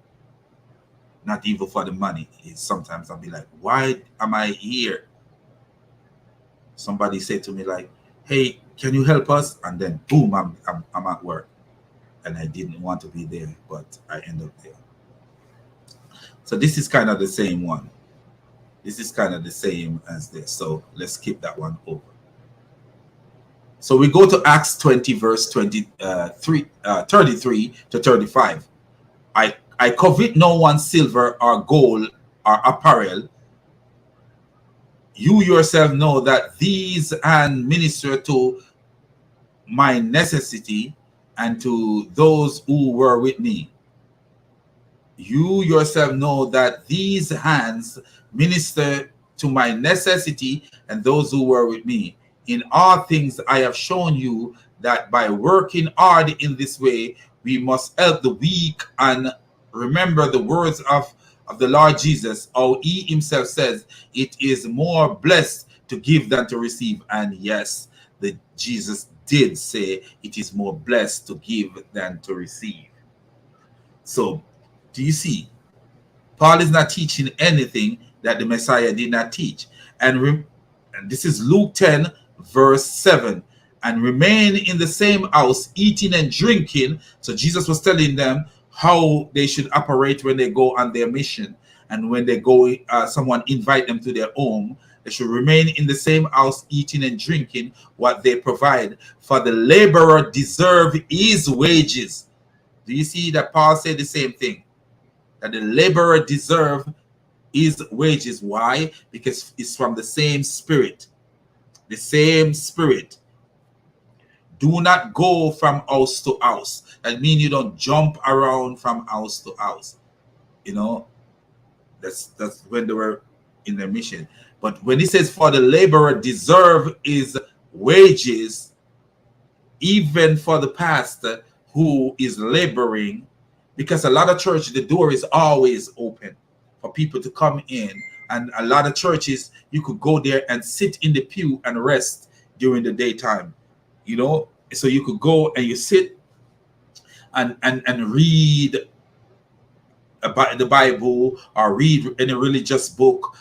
Not even for the money. Sometimes I'll be like, why am I here? Somebody said to me like, hey, can you help us? And then boom, I'm at work. And I didn't want to be there, but I end up there. So this is kind of the same one. This is kind of the same as this. So let's skip that one over. So we go to Acts 20, verse 33 to 35. I covet no one's silver or gold or apparel. You yourself know that these and minister to my necessity and to those who were with me. You yourself know that these hands minister to my necessity and those who were with me. In all things I have shown you that by working hard in this way, we must help the weak and remember the words of the Lord Jesus, how he himself says, it is more blessed to give than to receive. And yes, Jesus did say it is more blessed to give than to receive. So, do you see? Paul is not teaching anything that the Messiah did not teach. And this is Luke 10, verse 7. And remain in the same house, eating and drinking. So Jesus was telling them how they should operate when they go on their mission. And when they go, someone invite them to their home, they should remain in the same house, eating and drinking what they provide. For the laborer deserve his wages. Do you see that Paul said the same thing? That the laborer deserve his wages. Why? Because it's from the same spirit. The same spirit. Do not go from house to house. That means you don't jump around from house to house. You know, that's when they were in their mission. But when he says, for the laborer deserve his wages, even for the pastor who is laboring, because a lot of church, the door is always open for people to come in. And a lot of churches, you could go there and sit in the pew and rest during the daytime. You know, so you could go and you sit and read about the Bible or read any religious book,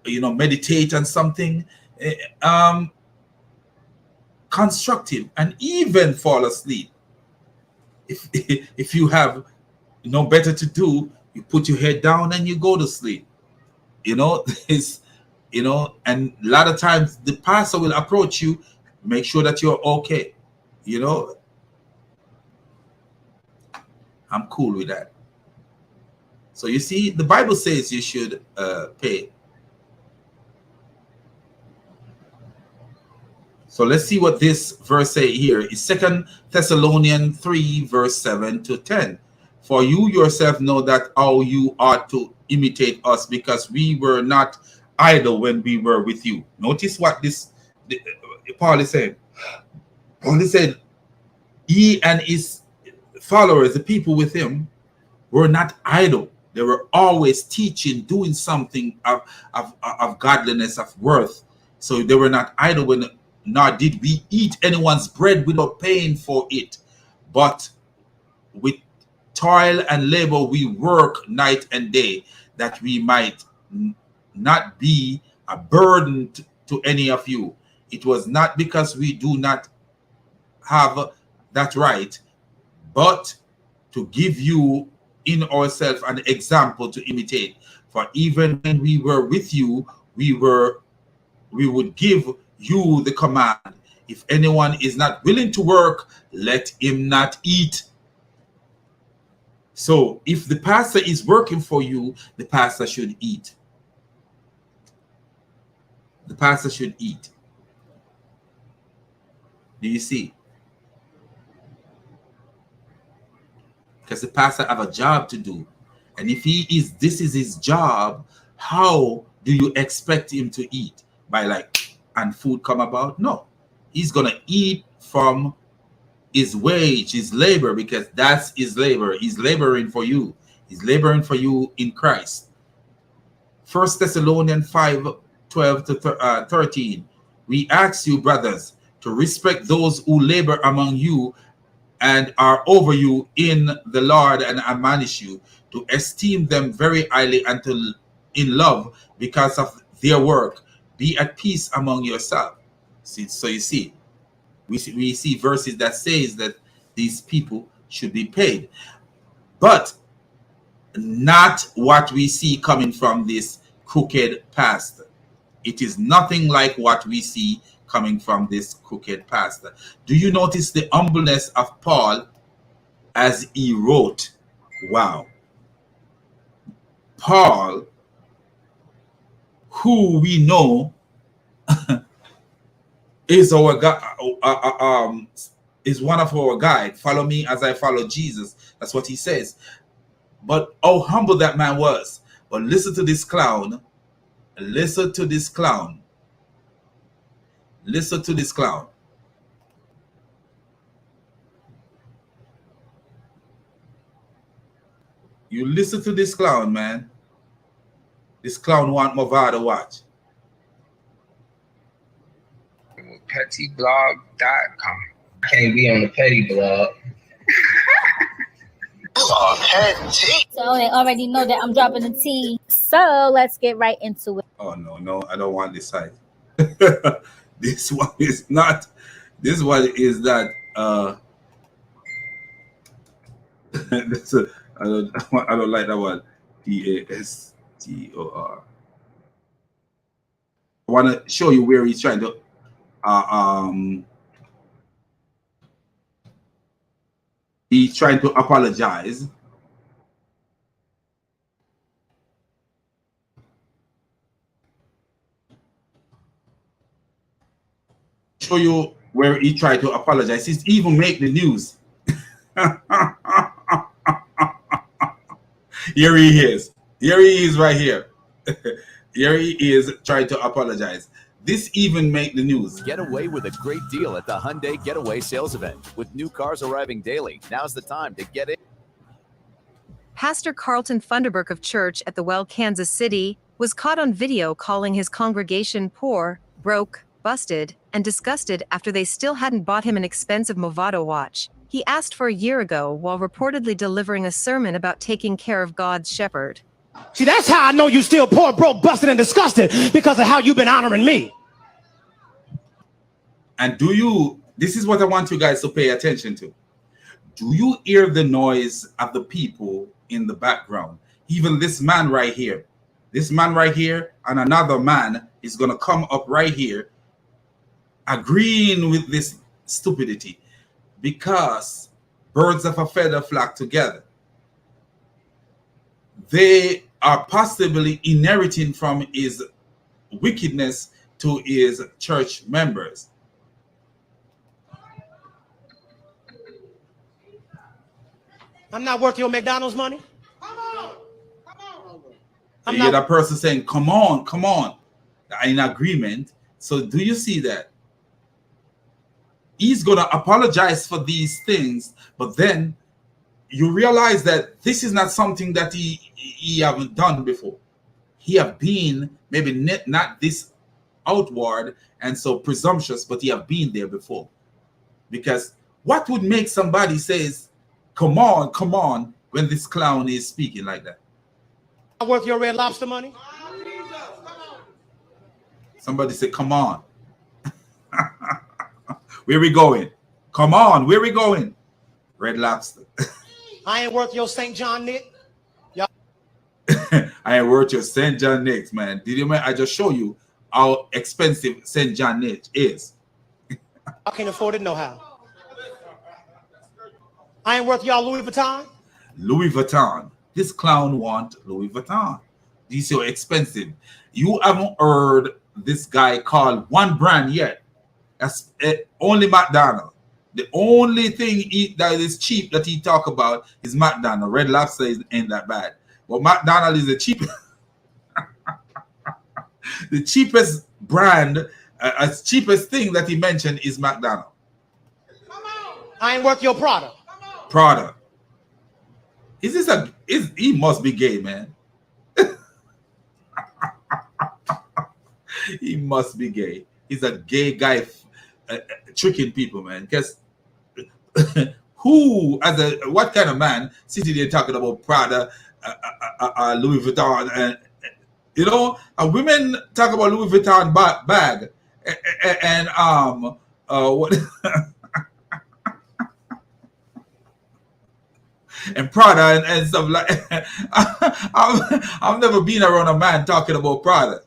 you know, meditate on something constructive, and even fall asleep. If you have no better to do, you put your head down and you go to sleep. You know, it's, you know, and a lot of times the pastor will approach you, make sure that you're okay. You know, I'm cool with that. So you see, the Bible says you should pay. So let's see what this verse say here. It's 2 Thessalonians 3, verse 7 to 10. For you yourself know that how you ought to imitate us, because we were not idle when we were with you. Notice what Paul is saying. Paul said, he and his followers, the people with him, were not idle. They were always teaching, doing something of godliness, of worth. So they were not idle, nor did we eat anyone's bread without paying for it. But with toil and labor we work night and day, that we might not be a burden to any of you. It was not because we do not have that right, but to give you in ourselves an example to imitate. For even when we were with you, we would give you the command, if anyone is not willing to work, let him not eat. So if the pastor is working for you, the pastor should eat. The pastor should eat. Do you see? Because the pastor have a job to do. And if this is his job, how do you expect him to eat by and food come about? No, he's gonna eat from his wage, his labor, because that's his labor. He's laboring for you. He's laboring for you in Christ. 1 Thessalonians 5:12-13. We ask you, brothers, to respect those who labor among you and are over you in the Lord, and admonish you to esteem them very highly and to in love because of their work. Be at peace among yourselves. See, so you see, we see verses that says that these people should be paid, but not what we see coming from this crooked pastor. It is nothing like what we see coming from this crooked pastor. Do you notice the humbleness of Paul as he wrote? Wow. Paul, who we know is our is one of our guide. Follow me as I follow Jesus. That's what he says. But how humble that man was. But listen to this clown. Listen to this clown. Listen to this clown. You listen to this clown, man. This clown want Mavah to watch. Pettyblog.com. Can't be on the petty blog. So they already know that I'm dropping the tea. So let's get right into it. Oh no, I don't want this side. This one is not. This one is that. I don't like that one. PASTOR. I want to show you where he's trying to. He's trying to apologize. Show you where he tried to apologize. He's even make the news. Here he is. Here he is right here. Here he is trying to apologize. This even make the news. Get away with a great deal at the Hyundai Getaway Sales Event. With new cars arriving daily, now's the time to get it. Pastor Carlton Funderburk of church at the Well, Kansas City, was caught on video calling his congregation poor, broke, busted, and disgusted after they still hadn't bought him an expensive Movado watch he asked for a year ago while reportedly delivering a sermon about taking care of God's shepherd. See, that's how I know you still poor, broke, busted, and disgusted, because of how you've been honoring me. And this is what I want you guys to pay attention to. Do you hear the noise of the people in the background? Even this man right here. This man right here and another man is going to come up right here agreeing with this stupidity, because birds of a feather flock together. They are possibly inheriting from his wickedness to his church members. I'm not worth your McDonald's money. You hear that person saying, come on, in agreement. So do you see that? He's going to apologize for these things, but then you realize that this is not something that he haven't done before. He have been maybe not this outward and so presumptuous, but he have been there before. Because what would make somebody says, come on, when this clown is speaking like that? Worth your Red Lobster money? Somebody say, come on. Where we going? Come on, where we going? Red Lobster. I ain't worth your St. John Nick. I ain't worth your St. John Nick, man. Did you? I just show you how expensive St. John Nick is. I can't afford it no how. I ain't worth y'all Louis Vuitton. Louis Vuitton. This clown want Louis Vuitton. These are expensive. You haven't heard this guy call one brand yet. That's only McDonald's. The only thing that is cheap that he talk about is McDonald's. Red Lobster ain't that bad. But McDonald's is the cheapest. The cheapest brand, cheapest thing that he mentioned is McDonald's. I ain't worth your product. Prada. He must be gay, man. He must be gay. He's a gay guy tricking people, man. Because what kind of man sitting there talking about Prada, Louis Vuitton, and women talk about Louis Vuitton bag, and what and Prada and stuff like. I've never been around a man talking about Prada.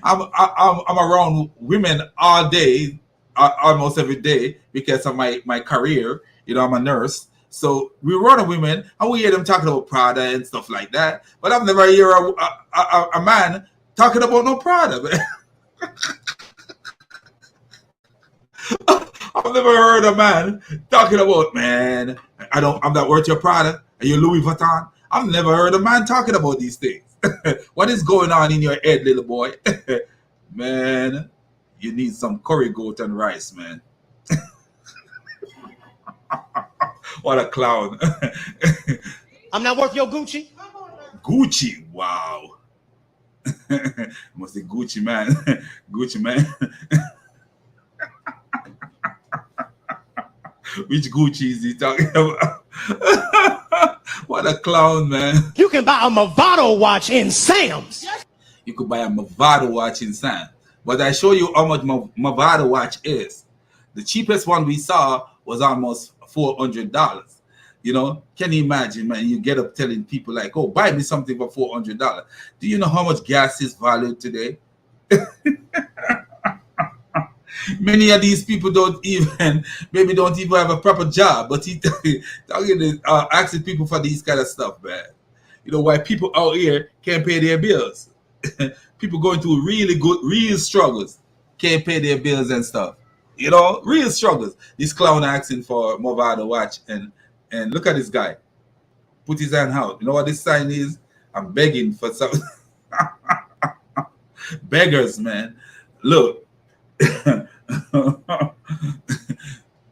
I'm around women all day, almost every day, because of my career. I'm a nurse, so we run women and we hear them talking about Prada and stuff like that. But I've never hear a man talking about no Prada. I've never heard a man talking about, man, I'm not worth your Prada. Are you Louis Vuitton? I've never heard a man talking about these things. What is going on in your head, little boy? Man, you need some curry goat and rice, man. What a clown. I'm not worth your Gucci. Gucci, wow. Must be Gucci man. Gucci man. Which Gucci is he talking about? What a clown, man. You can buy a Movado watch in Sam's. You could buy a Movado watch in Sam's. But I show you how much Movado watch is. The cheapest one we saw was almost $400. Can you imagine, man? You get up telling people like, oh, buy me something for $400. Do you know how much gas is valued today? Many of these people don't even have a proper job, but he asking people for these kind of stuff, man. Why people out here can't pay their bills. People going through real struggles, can't pay their bills and stuff. Real struggles. This clown asking for Movado watch, and look at this guy. Put his hand out. You know what this sign is? I'm begging for some beggars, man. Look.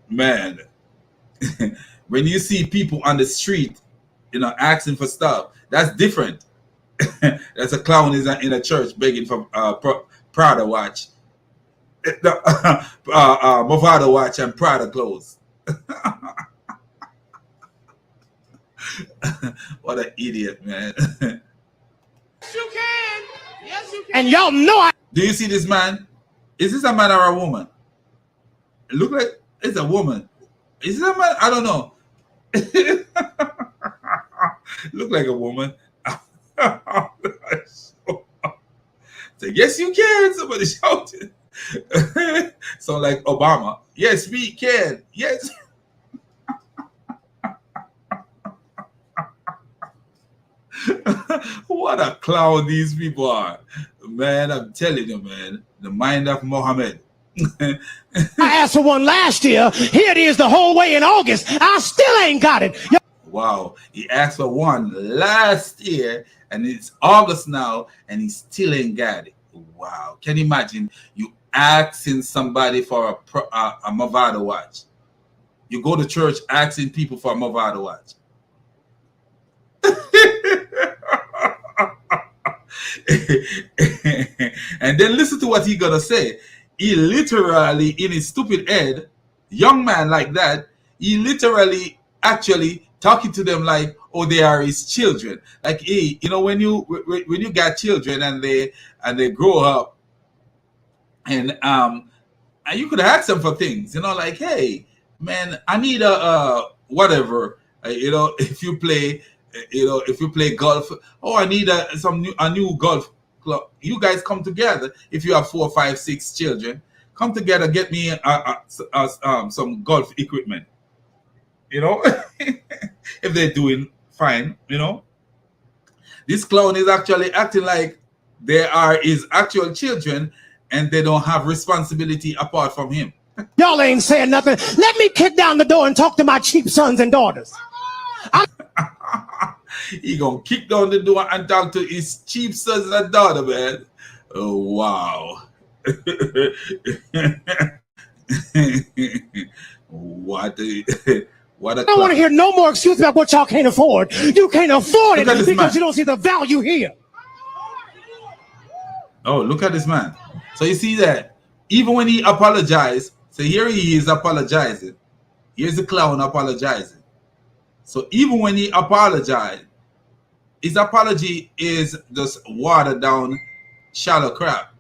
Man, when you see people on the street, asking for stuff, that's different. That's a clown in a church begging for Prada watch, Movado watch, and Prada clothes. What an idiot, man. Yes, you can. Yes, you can. And y'all know Do you see this man? Is this a man or a woman? It looks like it's a woman. Is it a man? I don't know. Look like a woman. So, yes, you can. Somebody shouted. Sound like Obama. Yes, we can. Yes. What a clown these people are. Man, I'm telling you, man. The mind of Mohammed. I asked for one last year. Here it is the whole way in August. I still ain't got it. Wow. He asked for one last year, and it's August now, and he still ain't got it. Wow. Can you imagine you asking somebody for a Movado watch? You go to church asking people for a Movado watch. And then listen to what he gonna say. He literally, in his stupid head, young man like that, he literally actually talking to them like, oh, they are his children. Like, hey, when you got children and they grow up, and you could ask them for things, like, hey, man, I need a whatever, if you play golf, oh, I need a new golf club. You guys come together. If you have 4, 5, 6 children, come together, get me some golf equipment. If they're doing fine, this clown is actually acting like they are his actual children, and they don't have responsibility apart from him. Y'all ain't saying nothing. Let me kick down the door and talk to my cheap sons and daughters. He gonna kick down the door and talk to his chief sons and daughter, man. Oh wow. What a what a I don't want to hear no more excuses about what y'all can't afford. You can't afford it Look at this because man. you don't see the value here. Oh, look at this man. So you see that even when he apologized, so here he is apologizing. Here's the clown apologizing. So even when he apologized, his apology is just watered down shallow crap.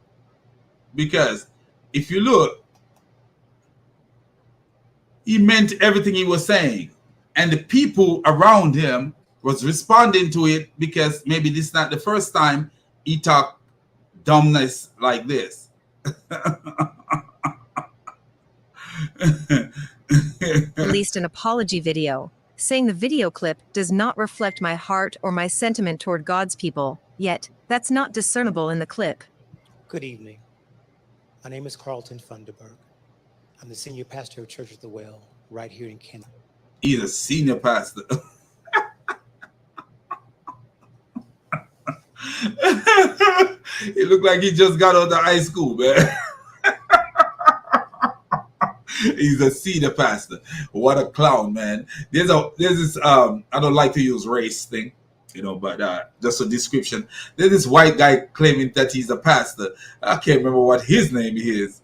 Because if you look, he meant everything he was saying. And the people around him was responding to it because maybe this is not the first time he talked dumbness like this. Released an apology video, saying the video clip does not reflect my heart or my sentiment toward God's people, yet that's not discernible in the clip. Good evening. My name is Carlton Funderburg. I'm the senior pastor of Church of the Well right here in Canada. He's a senior pastor. He looked like he just got out of high school, man. He's a senior pastor. What a clown, man. There's this I don't like to use race thing, you know, but just a description. There's this white guy claiming that he's a pastor. I can't remember what his name is.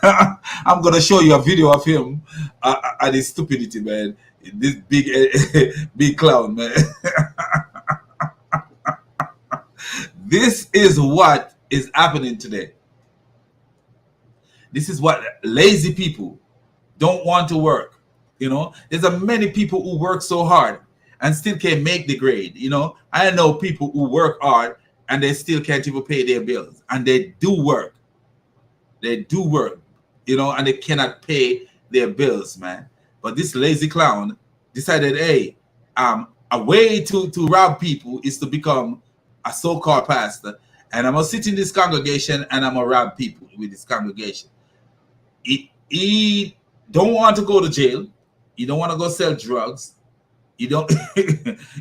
I'm gonna show you a video of him and his stupidity, man. This big clown, man. This is what is happening today. This is what lazy people don't want to work. You know, there's a many people who work so hard and still can't make the grade. You know, I know people who work hard and they still can't even pay their bills, and they do work. They do work, you know, and they cannot pay their bills, man. But this lazy clown decided, hey, a way to rob people is to become a so-called pastor, and I'm gonna sit in this congregation and I'm gonna rob people with this congregation. He don't want to go to jail. He don't want to go sell drugs. You don't,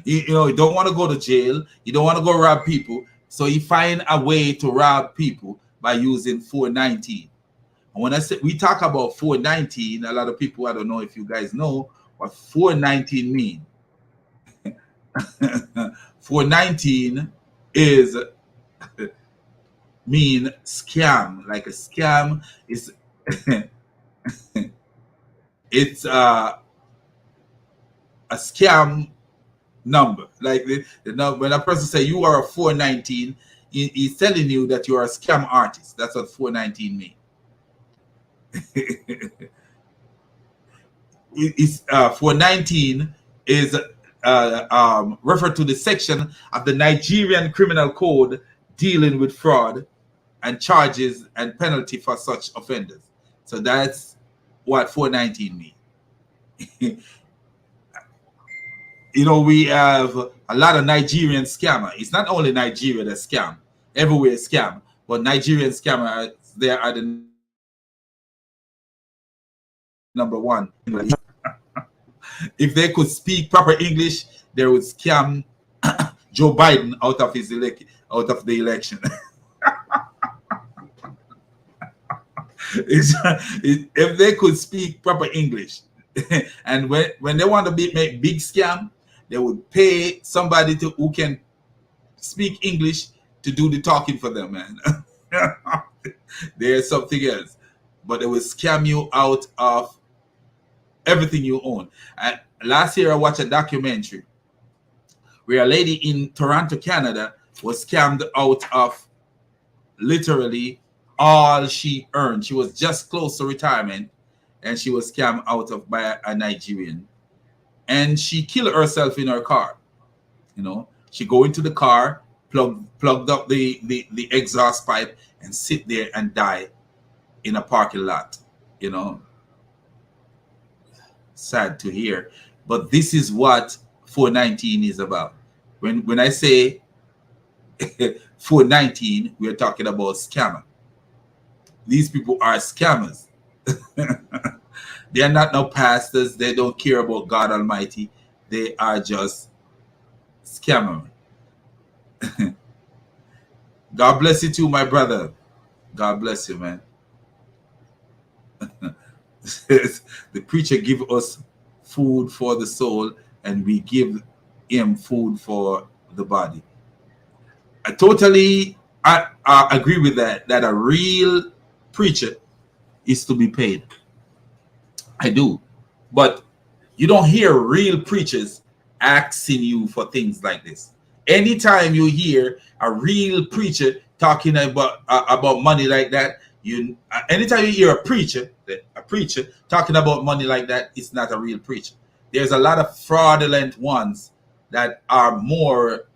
you don't want to go to jail. You don't want to go rob people. So he find a way to rob people by using 419. And when I say we talk about 419, a lot of people, I don't know if you guys know what 419 mean. 419 is mean scam. Like a scam is it's a scam number. Like the number, when a person say you are a 419, he's telling you that you are a scam artist. That's what 419 means. It's 419 is referred to the section of the Nigerian Criminal Code dealing with fraud and charges and penalty for such offenders. So that's what 419 means. You know, we have a lot of Nigerian scammers. It's not only Nigeria that scam. Everywhere scam. But Nigerian scammers, they are the number one. If they could speak proper English, they would scam Joe Biden out of the election. If they could speak proper English, and when they want to make big scam, they would pay somebody who can speak English to do the talking for them, man. There's something else, but they will scam you out of everything you own. Last year, I watched a documentary where a lady in Toronto, Canada, was scammed out of literally all she earned. She was just close to retirement, and she was scammed out of by a Nigerian. And she killed herself in her car. You know, she go into the car, plugged up the exhaust pipe, and sit there and die in a parking lot. You know, sad to hear, but this is what 419 is about. When I say 419, we are talking about scammer. These people are scammers. They are not no pastors. They don't care about God Almighty. They are just Scammer. God bless you too, my brother. God bless you, man. The preacher give us food for the soul, and we give him food for the body. I totally agree with that. That a real preacher is to be paid. I do, but you don't hear real preachers asking you for things like this. Anytime you hear a real preacher talking about money like that, anytime you hear a preacher talking about money like that, it's not a real preacher. There's a lot of fraudulent ones that are more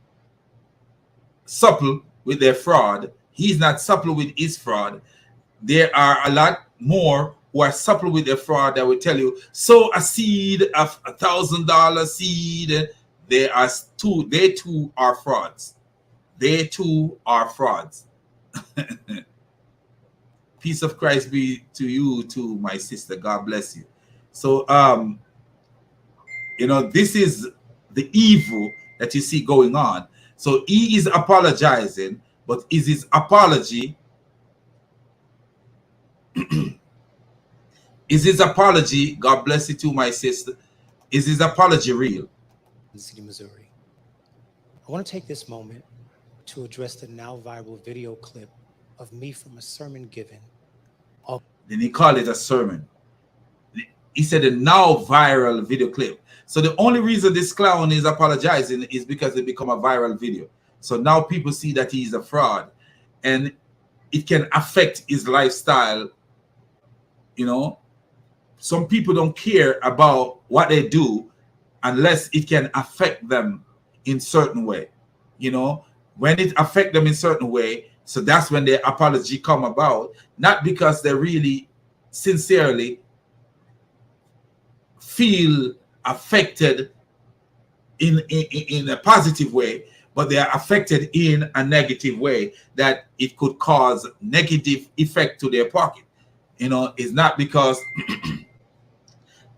supple with their fraud. He's not supple with his fraud. There are a lot more who are supple with their fraud that will tell you, sow a seed of $1,000 seed. They too are frauds. They too are frauds. Peace of Christ be to you too, my sister. God bless you. So this is the evil that you see going on. So he is apologizing, but is his apology is his apology, God bless you too, my sister, is his apology real? City, Missouri. I want to take this moment to address the now viral video clip of me from a sermon given. Then he called it a sermon. He said a now viral video clip. So the only reason this clown is apologizing is because it become a viral video. So now people see that he's a fraud, and it can affect his lifestyle. Some people don't care about what they do unless it can affect them in certain way. When it affect them in certain way, so that's when their apology come about, not because they really sincerely feel affected in a positive way, but they are affected in a negative way that it could cause negative effect to their pocket. It's not because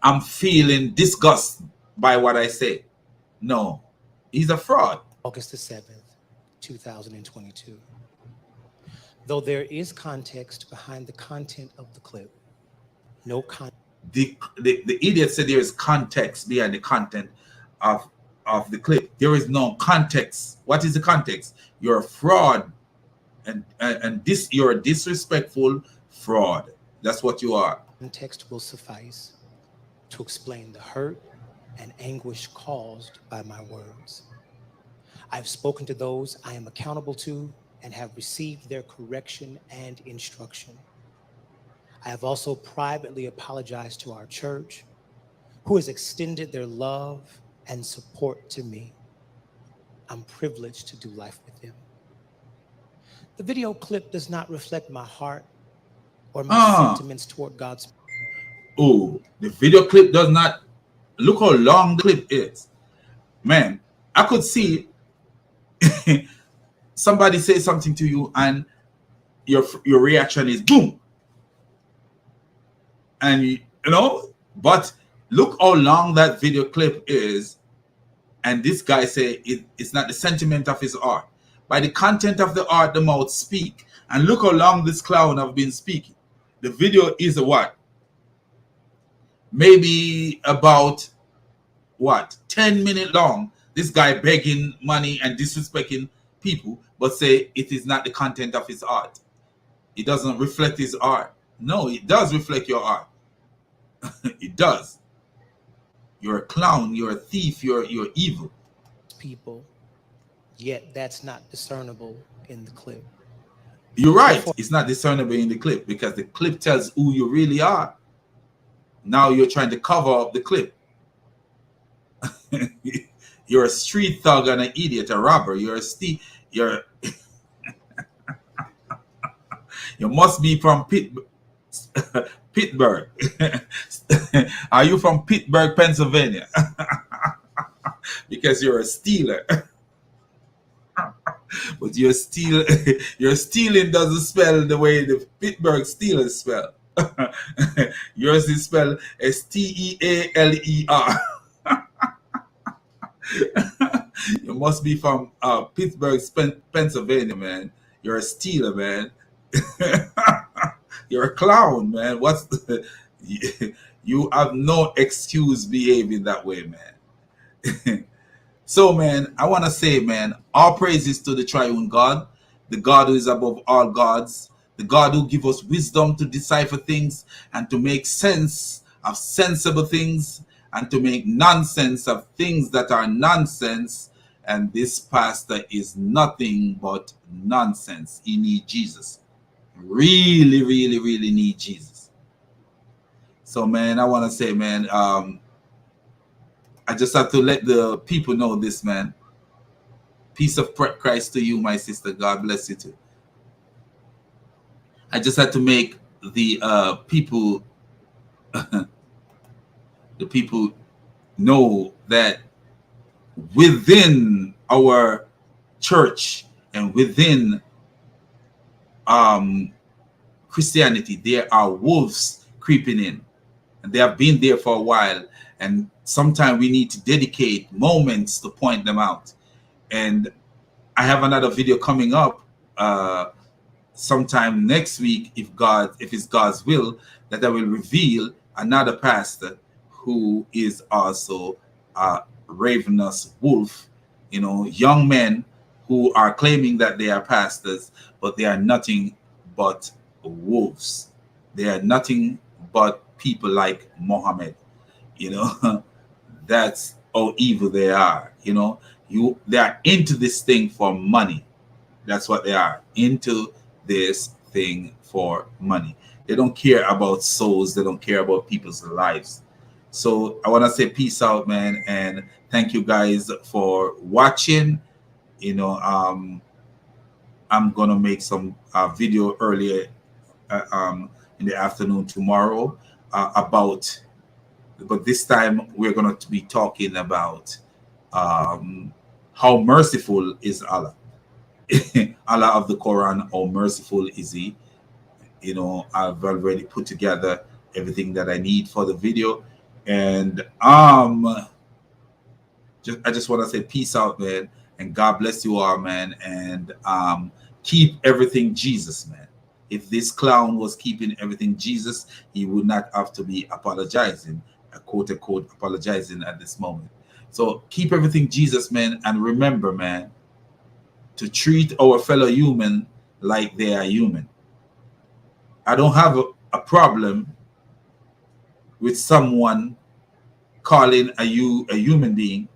I'm feeling disgust by what I say. No, he's a fraud. August the 7th, 2022. Though there is context behind the content of the clip, no context. The idiot said there is context behind the content of the clip. There is no context. What is the context? You're a fraud, and you're a disrespectful fraud. That's what you are. Context will suffice to explain the hurt and anguish caused by my words. I've spoken to those I am accountable to and have received their correction and instruction. I have also privately apologized to our church, who has extended their love and support to me. I'm privileged to do life with them. The video clip does not reflect my heart or my sentiments toward God's. Oh, the video clip does not. Look how long the clip is. Man, I could see somebody say something to you and your reaction is boom. And but look how long that video clip is, and this guy say it's not the sentiment of his art. By the content of the art, the mouth speak. And look how long this clown have been speaking. The video is what? Maybe about 10 minutes long. This guy begging money and disrespecting people, but say it is not the content of his art. It doesn't reflect his art. No, it does reflect your art. It does. You're a clown, you're a thief, you're evil. People, yet that's not discernible in the clip. You're right. It's not discernible in the clip because the clip tells who you really are. Now you're trying to cover up the clip. You're a street thug and an idiot, a robber. You must be from Pittsburgh. Are you from Pittsburgh, Pennsylvania? Because you're a stealer. But your stealing doesn't spell the way the Pittsburgh Steelers spell. Yours is spelled Stealer. You must be from Pittsburgh, Pennsylvania, man. You're a stealer, man. You're a clown, man. What's the, you have no excuse behaving that way, man. So, man, I want to say, man, all praises to the triune God, the God who is above all gods, the God who gives us wisdom to decipher things and to make sense of sensible things and to make nonsense of things that are nonsense. And this pastor is nothing but nonsense. He needs Jesus. Really, really, really need Jesus. So, man, I want to say, man, I just have to let the people know this, man. Peace of Christ to you, my sister. God bless you too. I just had to make the people the people know that within our church and within Christianity, there are wolves creeping in, and they have been there for a while. And sometimes we need to dedicate moments to point them out. And I have another video coming up sometime next week, if it's God's will, that I will reveal another pastor who is also a ravenous wolf. You know, young men who are claiming that they are pastors, but they are nothing but wolves. They are nothing but people like Muhammad. You know, that's how evil they are. You know, they are into this thing for money. That's what they are, into this thing for money. They don't care about souls. They don't care about people's lives. So I want to say peace out, man, and thank you guys for watching. You know, I'm gonna make some video earlier in the afternoon tomorrow about. But this time we're going to be talking about how merciful is Allah. Allah of the Quran, how merciful is He? You know, I've already put together everything that I need for the video, and I just want to say peace out, man, and God bless you all, man, and keep everything Jesus, man. If this clown was keeping everything Jesus, he would not have to be apologizing. Quote unquote apologizing at this moment. So keep everything Jesus, man, and remember, man, to treat our fellow human like they are human. I don't have a problem with someone calling a human being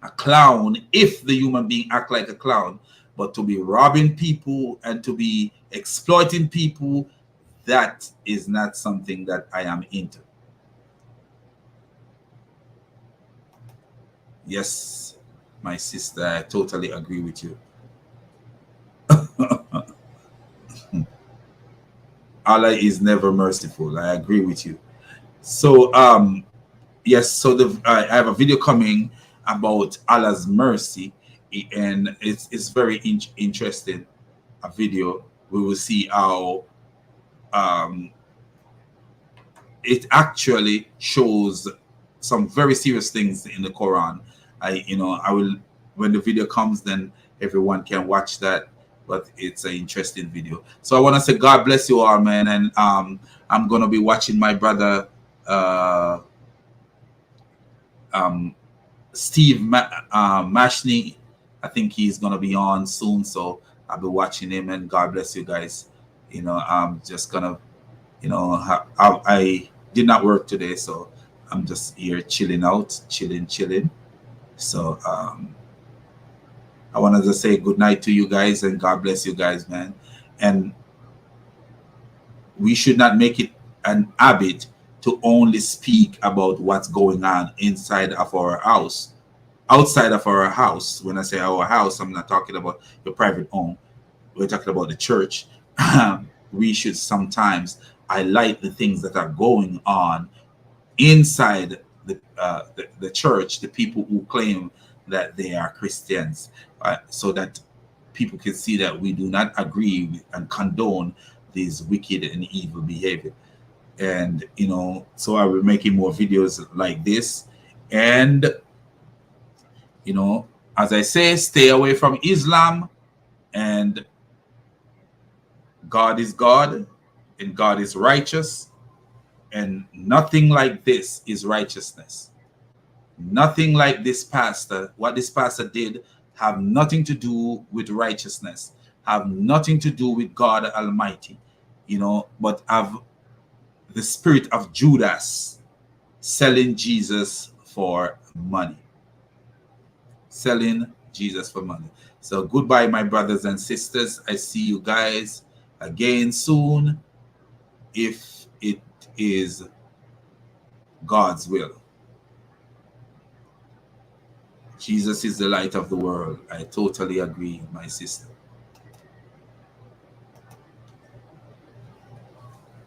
a clown if the human being act like a clown, but to be robbing people and to be exploiting people, that is not something that I am into. Yes, my sister, I totally agree with you. Allah is never merciful. I agree with you. So, yes, so I have a video coming about Allah's mercy, and it's very interesting. A video. We will see how it actually shows some very serious things in the Quran. I will, when the video comes, then everyone can watch that, but it's an interesting video. So I want to say God bless you all, man, and I'm going to be watching my brother Steve Mashney. I think he's going to be on soon, so I'll be watching him, and God bless you guys. You know, I'm just going to, you know, I did not work today, so I'm just here chilling out, chilling. So I wanted to say good night to you guys, and God bless you guys, man. And we should not make it an habit to only speak about what's going on inside of our house, outside of our house. When I say our house, I'm not talking about your private home. We're talking about the church. We should sometimes highlight the things that are going on inside the church, the people who claim that they are Christians, so that people can see that we do not agree with and condone these wicked and evil behavior. And you know, so I will be making more videos like this, and you know, As I say, stay away from Islam, and God is God, and God is righteous, and nothing like this is righteousness. Nothing like this pastor, what this pastor did, have nothing to do with righteousness, have nothing to do with God Almighty, but have the spirit of Judas selling Jesus for money. Selling Jesus for money. So goodbye, my brothers and sisters. I see you guys again soon, if it is God's will. Jesus is the light of the world. I totally agree, my sister.